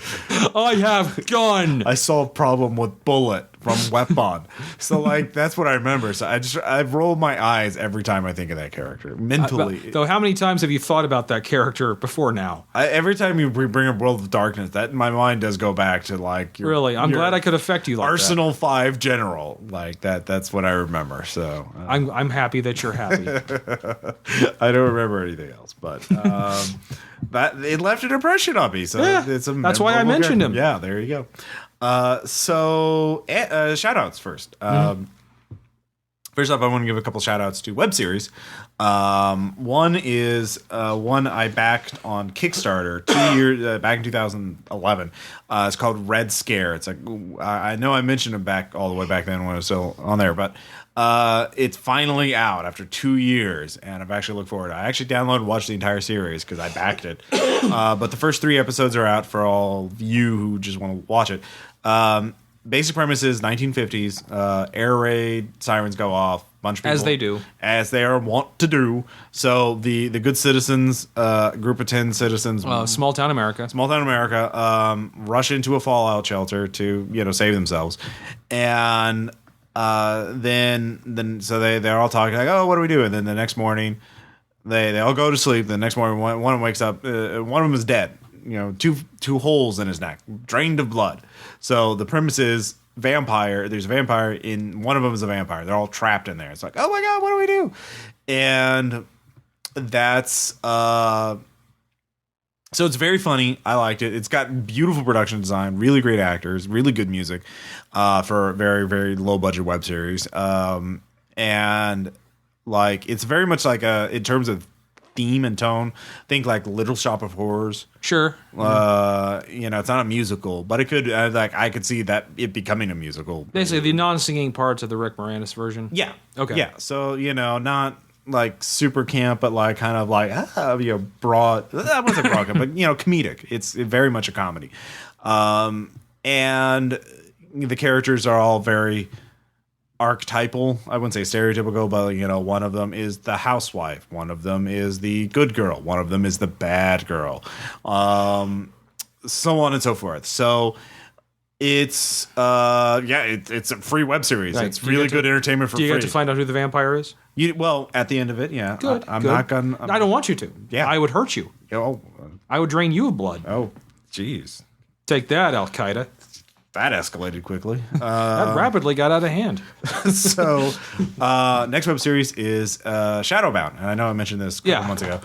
I have gun. I solved problem with bullet from weapon. So that's what I remember. So I've rolled my eyes every time I think of that character mentally. Though, how many times have you thought about that character before now? Every time you bring up World of Darkness, that my mind does go back to really. I'm glad I could affect you like Arsenal that. 5 General that. That's what I remember. So I'm happy that you're happy. I don't remember anything else, but that it left an impression on me. So it's a that's why I mentioned him. Yeah, there you go. So shout outs first. First off, I want to give a couple shout outs to web series. One is one I backed on Kickstarter 2 years back in 2011. It's called Red Scare. It's I know I mentioned it all the way back then when it was still on there, but it's finally out after 2 years, and I've actually looked forward to it. I actually downloaded and watched the entire series because I backed it. But the first 3 episodes are out for all of you who just want to watch it. Basic premise is 1950s, air raid, sirens go off, bunch of people. As they are wont to do. So the good citizens, group of 10 citizens. Small town America, rush into a fallout shelter to, save themselves. And then so they're all talking like, oh, what do we do? And then the next morning, they all go to sleep. The next morning, one of them wakes up. One of them is dead. Two holes in his neck, drained of blood. So the premise is vampire. There's a vampire one of them is a vampire. They're all trapped in there. It's like, oh my god, what do we do? And that's so it's very funny. I liked it. It's got beautiful production design, really great actors, really good music for a very, very low budget web series. And it's very much in terms of theme and tone, think like Little Shop of Horrors. Sure. It's not a musical, but it could I could see that it becoming a musical. Basically, the non-singing parts of the Rick Moranis version. Yeah. Okay. Yeah. So not super camp, but kind of broad. That wasn't broad camp, but comedic. It's very much a comedy, and the characters are all very archetypal. I wouldn't say stereotypical, but one of them is the housewife, one of them is the good girl, one of them is the bad girl, so on and so forth. So It's it's a free web series. Right. It's really good entertainment for free. Do you get to find out who the vampire is? Well, at the end of it, yeah. Good. I'm good. not gonna. I don't want you to. Yeah. I would hurt you. I would drain you of blood. Oh, jeez. Take that, Al Qaeda. That escalated quickly. That rapidly got out of hand. So, next web series is Shadowbound, and I know I mentioned this a couple months ago.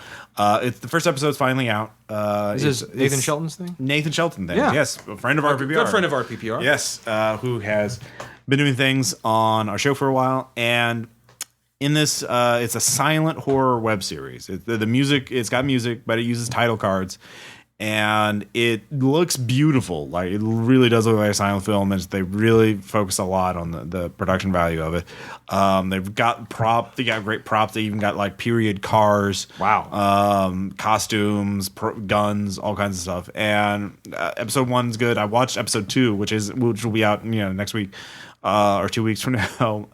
It's the first episode's finally out. Is this Nathan Shelton's thing? Nathan Shelton thing. Yeah. Yes, a friend of RPPR. Good friend of RPPR. Yes, who has been doing things on our show for a while, and in this, it's a silent horror web series. The music, it's got music, but it uses title cards. And it looks beautiful. Like, it really does look like a silent film. And they really focus a lot on the production value of it. They've got they got great props. They even got like period cars. Wow. Costumes, guns, all kinds of stuff. And episode 1's good. I watched episode 2, which will be out next week or 2 weeks from now.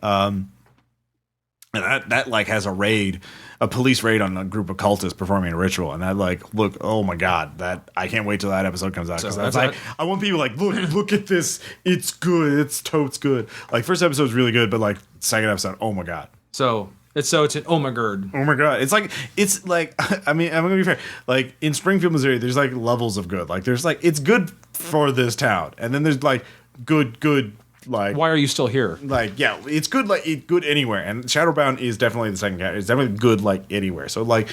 And that like has a police raid on a group of cultists performing a ritual, and that look, oh my god, that I can't wait till that episode comes out, because I want people look at this, it's good, it's totes good. Like, first episode's really good, but like second episode, oh my god. So it's an oh my god. Oh my god. It's like I mean, I'm gonna be fair. Like, in Springfield, Missouri, there's like levels of good. Like, there's it's good for this town, and then there's like good. Like, why are you still here? Like, yeah, it's good. Like, it's good anywhere, and Shadowbound is definitely the second category. It's definitely good like anywhere. So like,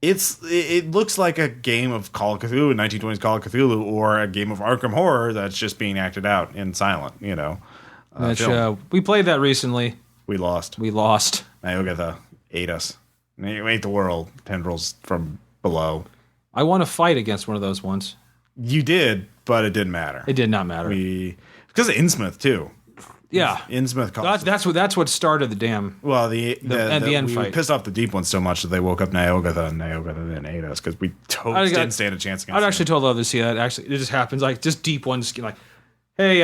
it looks like a game of Call of Cthulhu, 1920s Call of Cthulhu, or a game of Arkham Horror that's just being acted out in silent. We played that recently. We lost. Iogatha ate us. He ate the world. Tendrils from below. I won a fight against one of those once. You did, but it didn't matter. It did not matter. Because of Innsmouth too. Yeah, Innsmouth. That's what started the damn. Well, the end fight. We pissed off the deep ones so much that they woke up Niogatha, and Niogatha then ate us, because we totally didn't stand a chance against. I'd actually told others to see that. Actually, it just happens. Like, just deep ones, like, hey,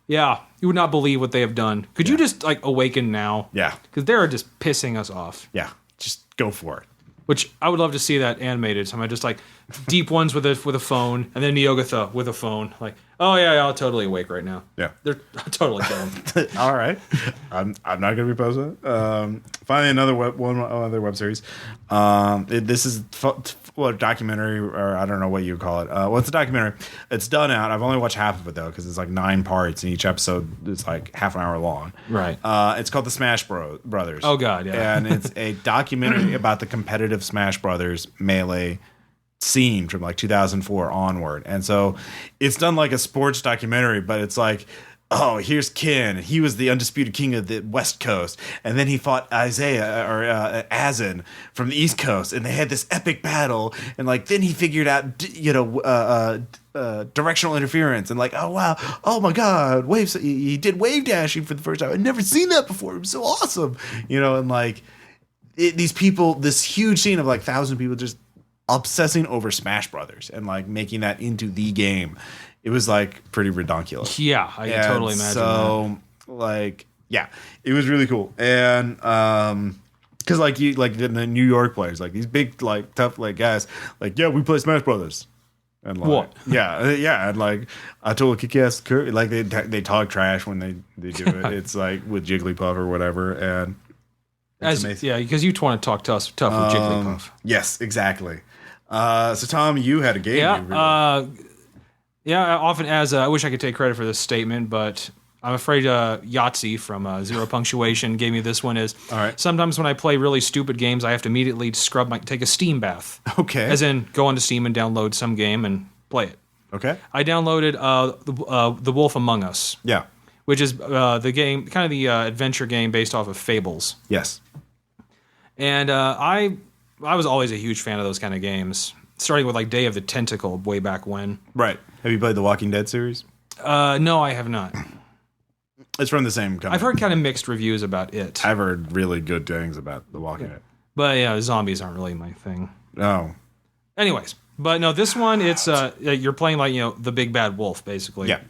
yeah, you would not believe what they have done. Could you just awaken now? Yeah, because they're just pissing us off. Yeah, just go for it. Which I would love to see that animated. Somehow, just like deep ones with a phone, and then Niogatha with a phone. Like, oh yeah, I'll totally awake right now. Yeah, they're totally killing them. All right, I'm not going to be opposed to it. Finally, one other web series. This is a documentary, or I don't know what you call it. It's a documentary. It's done out. I've only watched half of it though, because it's like 9 parts, and each episode is like half an hour long. Right. It's called the Smash Brothers. Oh god, yeah. And it's a documentary about the competitive Smash Brothers Melee scene from like 2004 onward. And so it's done like a sports documentary, but it's like, oh, here's Ken. He was the undisputed king of the West Coast, and then he fought Azin from the East Coast, and they had this epic battle. And like, then he figured out, directional interference, and like, oh wow, oh my god, waves. He did wave dashing for the first time. I'd never seen that before. It was so awesome, and like, these people, this huge scene of like 1,000 people just obsessing over Smash Brothers and like making that into the game. It was like pretty ridiculous. Yeah, I can totally imagine. So that. Like, yeah, it was really cool. And because like the New York players, like these big, like tough, like guys, like, yeah, we play Smash Brothers. And like, what? Yeah, and like, I told kick-ass Curry, like they talk trash when they do it. It's like with Jigglypuff or whatever, and it's amazing. Yeah, because you want to talk tough with Jigglypuff. Yes, exactly. So Tom, you had a game. Yeah, often I wish I could take credit for this statement, but I'm afraid Yahtzee from Zero Punctuation gave me this one. All right. Sometimes when I play really stupid games, I have to immediately take a Steam bath. Okay. As in, go onto Steam and download some game and play it. Okay. I downloaded The Wolf Among Us. Yeah. Which is the game, kind of the adventure game based off of Fables. Yes. And I was always a huge fan of those kind of games, starting with like Day of the Tentacle way back when. Right. Have you played the Walking Dead series? No, I have not. It's from the same company. I've heard kind of mixed reviews about it. I've heard really good things about the Walking Dead. But yeah, zombies aren't really my thing. No. Anyways, but no, this one, it's you're playing like, the big bad wolf, basically. Yeah.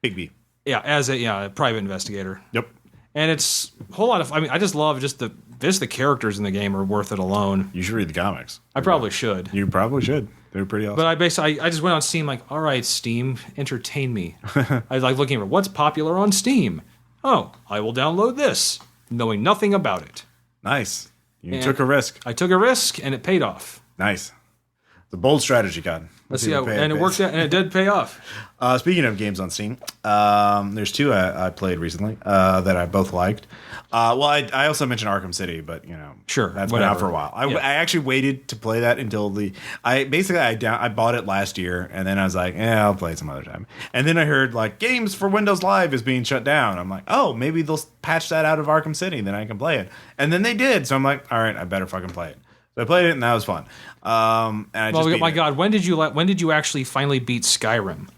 Big B. Yeah, as a private investigator. Yep. And it's a whole lot of, I just love the characters in the game are worth it alone. You should read the comics. I probably should. You probably should. They're pretty awesome. But I just went on Steam like, all right, Steam, entertain me. I was like looking for what's popular on Steam. Oh, I will download this, knowing nothing about it. Nice. You took a risk. I took a risk, and it paid off. Nice. It's a bold strategy, God. Let's see how, and it worked out, and it did pay off. Speaking of games on Steam, there's two I played recently that I both liked. Well, I also mentioned Arkham City, but Sure, that's whatever. been out for a while. I actually waited to play that until I bought it last year, and then I was like, I'll play it some other time. And then I heard like games for Windows Live is being shut down. I'm like, oh, maybe they'll patch that out of Arkham City, then I can play it. And then they did, so I'm like, all right, I better fucking play it. So I played it, and that was fun. And I just beat it. God, when did you actually finally beat Skyrim?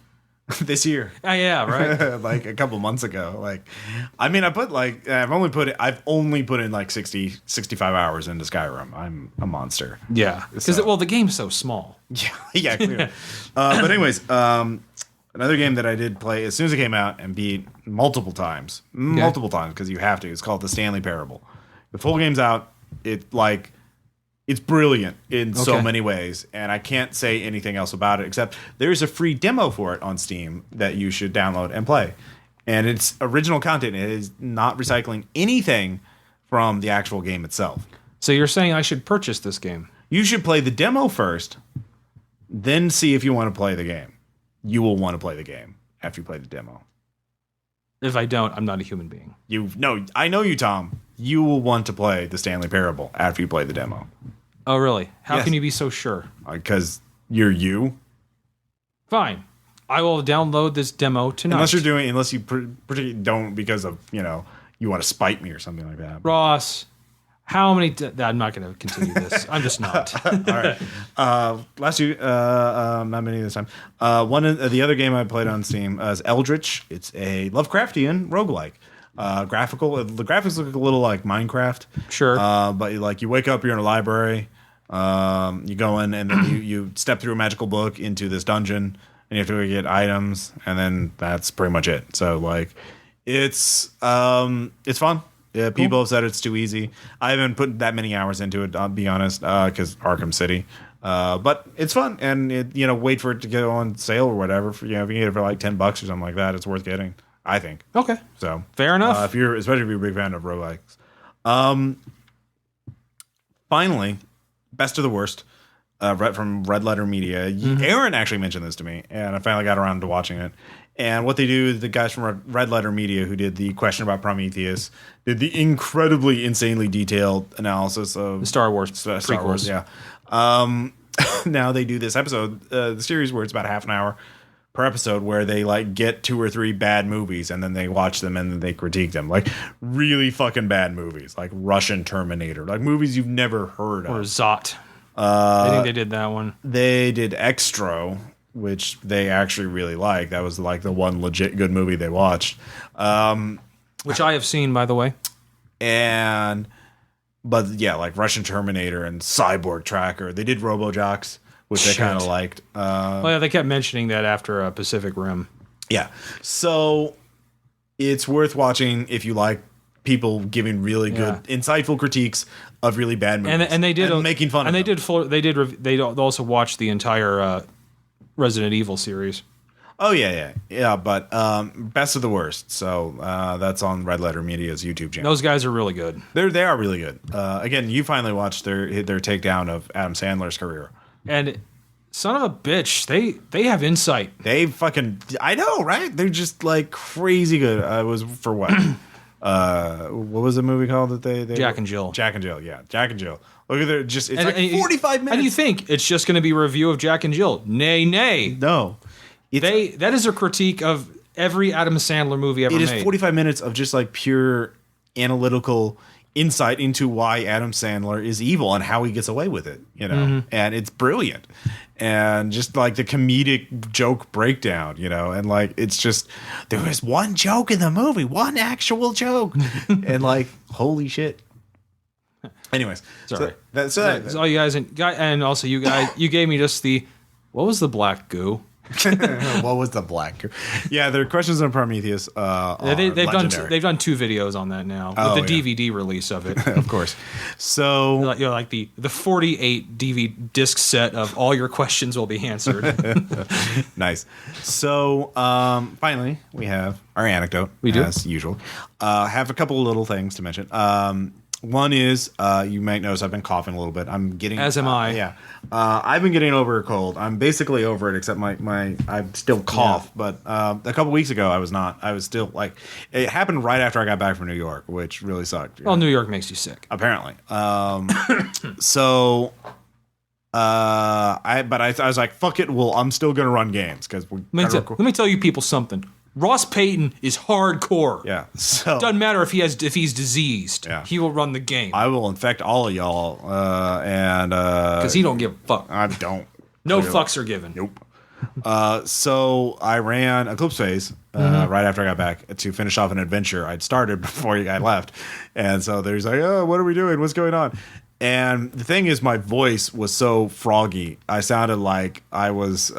This year. Yeah, right. Like a couple months ago. Like, I mean, I've only put in like 65 hours into Skyrim. I'm a monster. Yeah, because the game's so small. Yeah, clearly. But anyways, another game that I did play as soon as it came out and beat multiple times because you have to. It's called The Stanley Parable. The full game's out. It's brilliant in so many ways, and I can't say anything else about it except there's a free demo for it on Steam that you should download and play. And it's original content. It is not recycling anything from the actual game itself. So you're saying I should purchase this game? You should play the demo first, then see if you want to play the game. You will want to play the game after you play the demo. If I don't, I'm not a human being. I know you, Tom. You will want to play the Stanley Parable after you play the demo. Oh, really? How Yes. can you be so sure? Because you're you. Fine. I will download this demo tonight. Unless you particularly don't because of, you want to spite me or something like that. Ross, how many... I'm not going to continue this. I'm just not. All right. Last two, not many this time. The other game I played on Steam is Eldritch. It's a Lovecraftian roguelike. The graphics look a little like Minecraft. Sure. But you wake up, you're in a library. You go in and then you step through a magical book into this dungeon, and you have to go get items, and then that's pretty much it. So it's fun. Yeah, people have said it's too easy. I haven't put that many hours into it, I'll be honest, because Arkham City. But it's fun, and wait for it to go on sale or whatever. If you get it for like $10 or something like that, it's worth getting. I think. Okay. So fair enough. Especially if you're a big fan of roguelikes. Finally, best of the worst. From Red Letter Media. Aaron actually mentioned this to me, and I finally got around to watching it. And what they do, the guys from Red Letter Media who did the question about Prometheus, did the incredibly, insanely detailed analysis of the Star Wars Star Wars. Yeah. Now they do this episode, the series where it's about half an hour per episode, where they get 2 or 3 bad movies and then they watch them and then they critique them, really fucking bad movies, like Russian Terminator, movies you've never heard of. Or Zot. I think they did that one. They did Extro, which they actually really like. That was the one legit good movie they watched. Which I have seen, by the way. But yeah, Russian Terminator and Cyborg Tracker. They did RoboJocks, which I kind of liked. They kept mentioning that after Pacific Rim. Yeah. So it's worth watching if you like people giving really good, insightful critiques of really bad movies. And they did making fun of them. They also watched the entire Resident Evil series. Oh yeah. But best of the worst. So that's on Red Letter Media's YouTube channel. Those guys are really good. They are really good. Again, you finally watched their takedown of Adam Sandler's career. And son of a bitch, they have insight. I know, right? They're just crazy good. It was for what? What was the movie called that they Jack and Jill. Jack and Jill, yeah. Jack and Jill. Look at it's 45 minutes. And you think it's just going to be a review of Jack and Jill. Nay. No. That is a critique of every Adam Sandler movie ever made. It is 45 minutes of just pure analytical insight into why Adam Sandler is evil and how he gets away with it, and it's brilliant. And just the comedic joke breakdown, and it's just, there was one joke in the movie, one actual joke, and holy shit. Anyways, sorry. That's all you guys, and also you guys, you gave me just what was the black goo? What was the black? Yeah, their questions on Prometheus. They've done 2 videos on that now with the DVD release of it. Of course. So like the 48 DVD disc set of all your questions will be answered. Nice. So finally, we have our anecdote. We do, as usual. Have a couple of little things to mention. One is you might notice I've been coughing a little bit. I'm getting as am I. Yeah, I've been getting over a cold. I'm basically over it, except my I still cough. Yeah. But a couple weeks ago I was not. I was still like it happened right after I got back from New York, which really sucked. Well, New York makes you sick, apparently. So. I was like, fuck it. Well, I'm still gonna run games because let me tell you people something. Ross Payton is hardcore. Yeah, so doesn't matter if he's diseased. Yeah. He will run the game. I will infect all of y'all, and because he don't give a fuck. I don't. No fucks are given. Nope. So I ran Eclipse Phase right after I got back to finish off an adventure I'd started before I left, and so there's like, oh, what are we doing? What's going on? And the thing is, my voice was so froggy. I sounded like I was.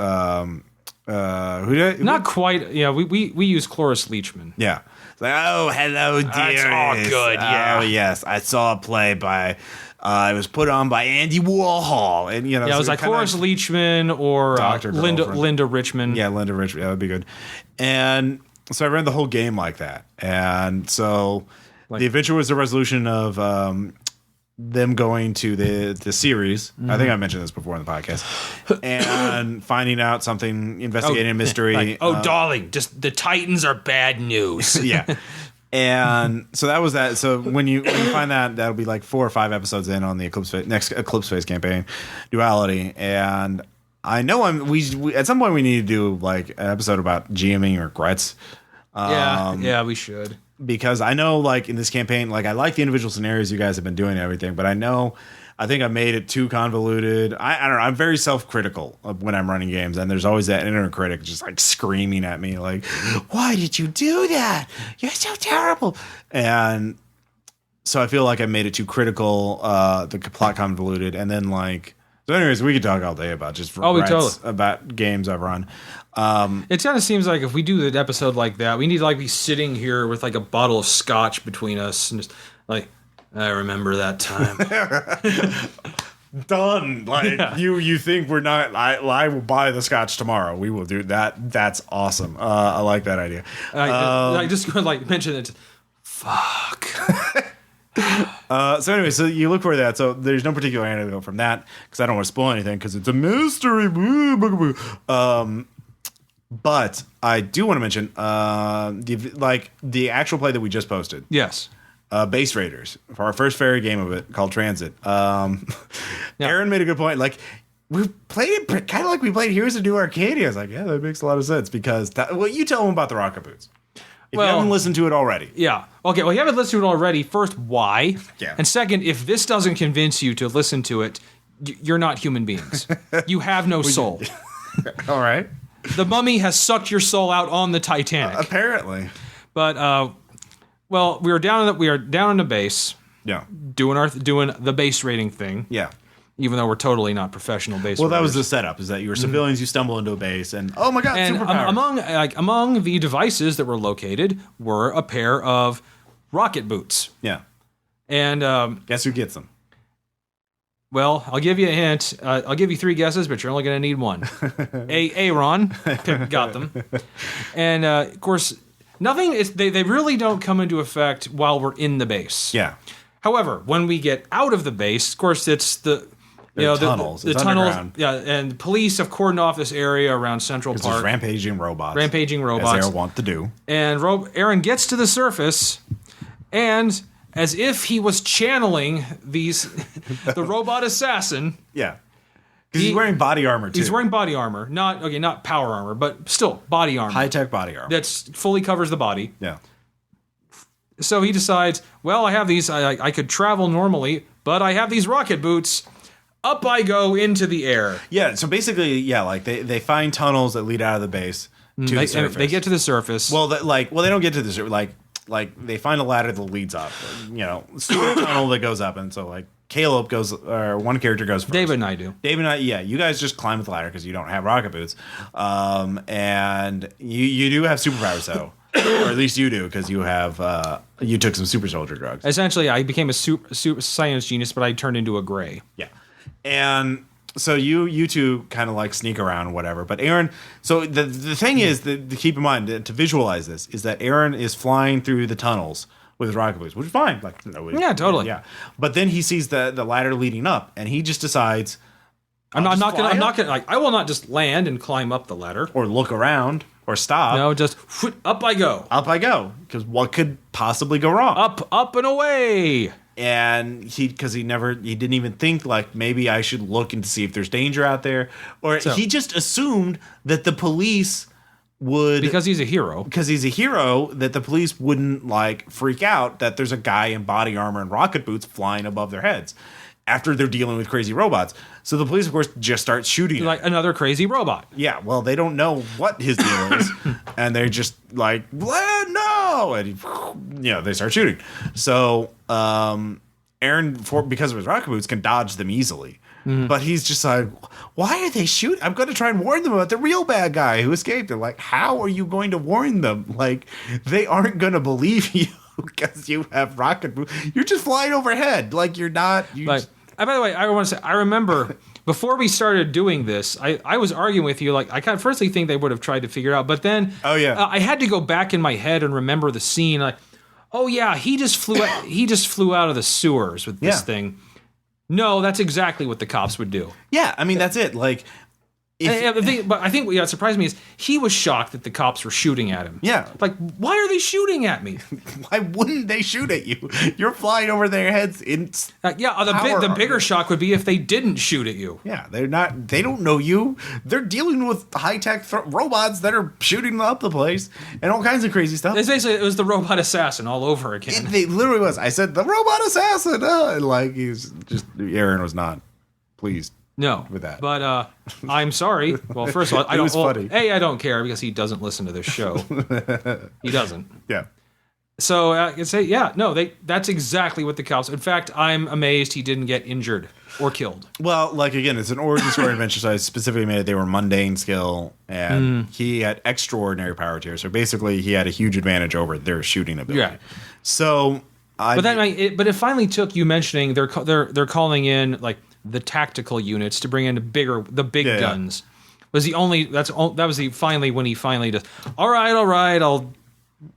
Not quite. Yeah, we use Cloris Leachman. Yeah. It's like, oh, hello, dear. That's all good. Yeah. Oh, yes. I saw a play by. It was put on by Andy Warhol, and yeah, it was like Cloris Leachman or Linda Richmond. Yeah, Linda Richmond. Yeah, that'd be good. And so I ran the whole game like that, and so the adventure was the resolution of. Them going to the series. I think I mentioned this before in the podcast, and finding out something, investigating a mystery. Like, darling, just the Titans are bad news. Yeah, and so that was that. So when you find that, that'll be like 4 or 5 episodes in on the next Eclipse Phase campaign, Duality, and I know we at some point we need to do like an episode about GMing regrets. Yeah, we should. Because I know, like, in this campaign, like, I like the individual scenarios you guys have been doing and everything, but I think I made it too convoluted. I don't know. I'm very self-critical when I'm running games, and there's always that inner critic just, like, screaming at me, like, why did you do that? You're so terrible. And so I feel like I made it too critical, the plot convoluted, and then, like... So anyways, we could talk all day about just regrets about games I've run. It kind of seems like if we do an episode like that, we need to like be sitting here with like a bottle of scotch between us and just like, I remember that time. Done. Like you think we're not? I will buy the scotch tomorrow. We will do that. That's awesome. I like that idea. I just gonna like mention it. Fuck. So anyway, so you look for that. So there's no particular anecdote from that because I don't want to spoil anything because it's a mystery. But I do want to mention the actual play that we just posted. Yes. Base Raiders for our first fairy game of it called Transit. Aaron made a good point. Like we played it kind of like we played Heroes of New Arcadia. I was like, yeah, that makes a lot of sense because you tell them about the rocket boots. If you haven't listened to it already. Yeah. Okay, well, you haven't listened to it already. First, why? Yeah. And second, if this doesn't convince you to listen to it, you're not human beings. You have no soul. All right. The Mummy has sucked your soul out on the Titanic. Apparently. But, we are down in the base. Yeah. Doing the base rating thing. Yeah. Even though we're totally not professional base Well, raiders. That was the setup, is that you were civilians, you stumble into a base, and oh my god, and superpowers. Among the devices that were located were a pair of rocket boots. Yeah. And guess who gets them? Well, I'll give you a hint. I'll give you 3 guesses, but you're only going to need one. Aaron got them. And, of course, they really don't come into effect while we're in the base. Yeah. However, when we get out of the base, of course, it's the tunnels. The tunnels. Yeah, and police have cordoned off this area around Central Park. There's rampaging robots. As they want to do. And Aaron gets to the surface, and as if he was channeling the robot assassin. Yeah. Because he's wearing body armor, too. He's wearing body armor. Not power armor, but still body armor. High-tech body armor. That fully covers the body. Yeah. So he decides, well, I have these, I could travel normally, but I have these rocket boots. Up I go into the air. Yeah, so basically, like they find tunnels that lead out of the base to the surface. They get to the surface. Well, they don't get to the surface. Like they find a ladder that leads up. Sewer tunnel that goes up, and so Caleb goes, or one character goes first. David and I do. Yeah, you guys just climb with the ladder because you don't have rocket boots, and you do have superpowers though, or at least you do because you have you took some super soldier drugs. Essentially, I became a super science genius, but I turned into a gray. Yeah, and so you two kind of like sneak around, whatever. But Aaron, so the thing is that to keep in mind to visualize this is that Aaron is flying through the tunnels with rocket boots, which is fine. Like, yeah, totally. Yeah. But then he sees the ladder leading up, and he just decides, I'm not gonna like. I will not just land and climb up the ladder or look around or stop. No, just up I go. Up I go, because what could possibly go wrong? Up and away. And he didn't even think like maybe I should look and see if there's danger out there, or he just assumed that the police would, because he's a hero, that the police wouldn't like freak out that there's a guy in body armor and rocket boots flying above their heads after they're dealing with crazy robots. So the police, of course, just start shooting like another crazy robot. Yeah, well, they don't know what his deal is, and they're just like, no, and they start shooting. So Aaron, because of his rocket boots, can dodge them easily. But he's just like, why are they shooting? I'm going to try and warn them about the real bad guy who escaped. They're like, how are you going to warn them? Like, they aren't going to believe you because you have rocket boots. You're just flying overhead. Like, you're not. By the way, I want to say, I remember before we started doing this, I was arguing with you. Like, I kind of firstly think they would have tried to figure it out. But then I had to go back in my head and remember the scene. Like, oh, yeah, he just flew out of the sewers with this thing. No, that's exactly what the cops would do. Yeah, I mean, that's it. Like, but I think what surprised me is he was shocked that the cops were shooting at him. Yeah. Like, why are they shooting at me? Why wouldn't they shoot at you? You're flying over their heads in the bigger shock would be if they didn't shoot at you. Yeah, they don't know you. They're dealing with high-tech robots that are shooting up the place and all kinds of crazy stuff. It was the robot assassin all over again. It literally was. I said, the robot assassin. Like, Aaron was not pleased. No, with that, but I'm sorry. Well, first of all, I don't. Funny. I don't care because he doesn't listen to this show. He doesn't. Yeah. So I can say, that's exactly what the cops. In fact, I'm amazed he didn't get injured or killed. Well, like again, it's an origin story adventure, so I specifically made it. They were mundane skill, and he had extraordinary power tier. So basically, he had a huge advantage over their shooting ability. Yeah. So, but it finally took you mentioning they're calling in like the tactical units to bring in the big guns. Was the only that was the finally when he finally does. All right, I'll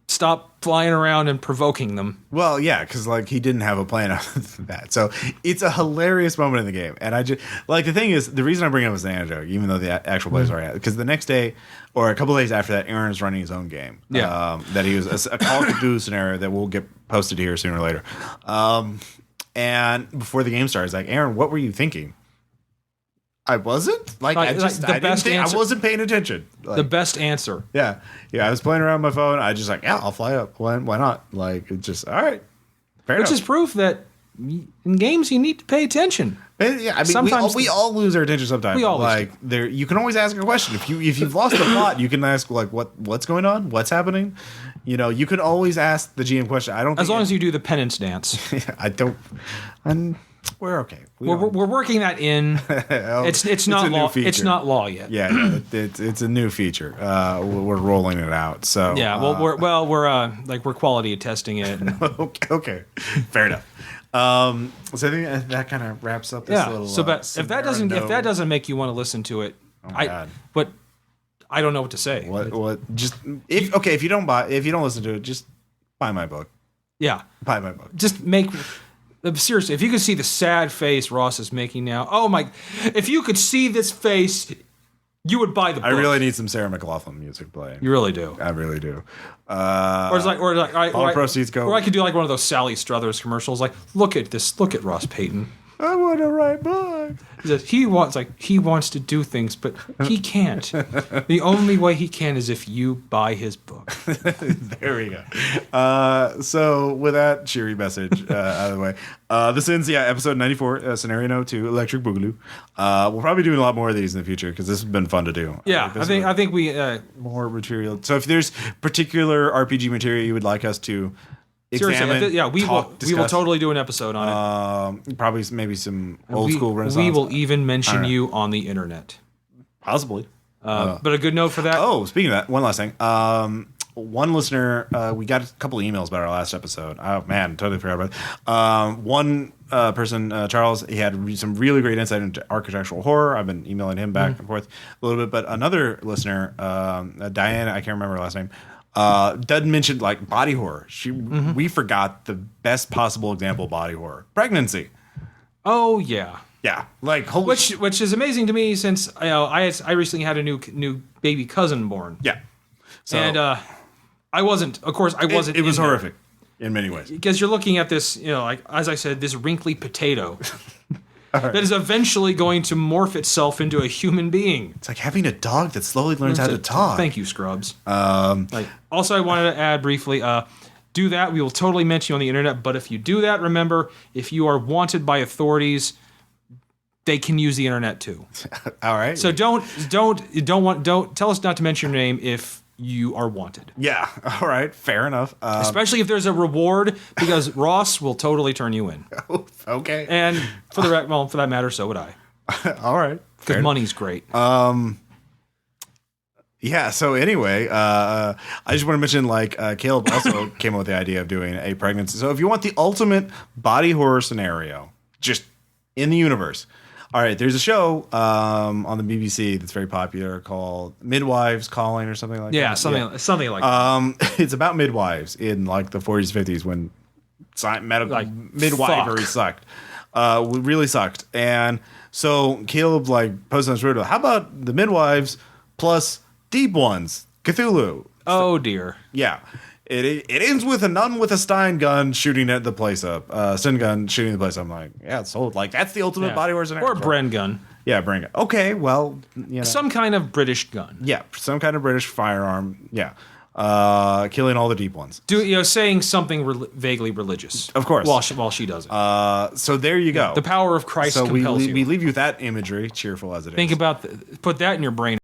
stop flying around and provoking them. Well, yeah, because like he didn't have a plan other than that. So it's a hilarious moment in the game, and I just like the thing is the reason I bring it up as an anecdote, even though the actual players are because the next day or a couple of days after that, Aaron is running his own game. Yeah, that he was a Call of Cthulhu scenario that will get posted here sooner or later. And before the game starts, like, Aaron, what were you thinking? I wasn't I wasn't paying attention. Like, the best answer. Yeah. I was playing around with my phone. I just like, I'll fly up. Why not? Like, it's just all right. Fair enough. Which is proof that in games you need to pay attention. Yeah, I mean, sometimes we all lose our attention sometimes. We all you can always ask a question. If you've lost the plot, you can ask like what's going on, what's happening. You can always ask the GM question. I don't. As long as you do the penance dance. I don't. We're okay. We're working that in. It's not law. It's not law yet. Yeah, it's a new feature. We're rolling it out. So yeah. We're quality testing it. And, okay, fair enough. So I think that kind of wraps up this little. So, but if that doesn't make you want to listen to it, but I don't know what to say. What? Just if you don't listen to it, just buy my book. Yeah, buy my book. Just make. Seriously, if you could see the sad face Ross is making now, oh my! If you could see this face, you would buy the book. I really need some Sarah McLachlan music playing. You really do. I really do. All proceeds go. Or I could do like one of those Sally Struthers commercials. Like, look at this. Look at Ross Payton. I want to write books. He wants to do things, but he can't. The only way he can is if you buy his book. There we go. So with that cheery message out of the way, this ends episode 94, Scenario-NO to Electric Boogaloo. We'll probably do a lot more of these in the future because this has been fun to do. Yeah, I think we more material. So if there's particular RPG material you would like us to examine, we will discuss. totally do an episode on it. Probably maybe some old school Renaissance. We will even mention you on the internet. Possibly. But a good note for that. Oh, speaking of that, one last thing. One listener, we got a couple of emails about our last episode. Oh man, totally forgot about it. One person, Charles, he had some really great insight into architectural horror. I've been emailing him back and forth a little bit. But another listener, Diana, I can't remember her last name, Dud mentioned like body horror. We forgot the best possible example of body horror: pregnancy. Oh yeah. Yeah, like which is amazing to me since I recently had a new baby cousin born. Yeah, so, and I wasn't. Of course, I wasn't. It was horrific in many ways because you're looking at this, like as I said, this wrinkly potato that is eventually going to morph itself into a human being. It's like having a dog that slowly learns how to talk. Thank you, Scrubs. Also, I wanted to add briefly. Do that. We will totally mention you on the internet. But if you do that, remember, if you are wanted by authorities, they can use the internet too. All right. So don't tell us not to mention your name if you are wanted. Yeah. All right. Fair enough. Especially if there's a reward, because Ross will totally turn you in. Okay. And for that matter, so would I. All right. Because money's great. Yeah. So anyway, I just want to mention Caleb also came up with the idea of doing a pregnancy. So if you want the ultimate body horror scenario, just in the universe. All right, there's a show on the BBC that's very popular called Midwives Calling or something like that. Yeah, something like that. It's about midwives in like the 40s, 50s when medical midwifery sucked. Really sucked. And so Caleb posted on his Twitter, how about the midwives plus deep ones, Cthulhu? Oh dear. Yeah. It ends with a nun with a Stein gun shooting at the place up. Stein gun shooting the place up. I'm like, yeah, it's sold. That's the ultimate body horror scenario. Or a Bren gun. Yeah, Bren gun. Okay, well, some kind of British gun. Yeah, some kind of British firearm. Yeah, killing all the deep ones. Saying something vaguely religious. Of course. While she does it. So there you go. The power of Christ compels you. We leave you with that imagery, cheerful as it is. Think about put that in your brain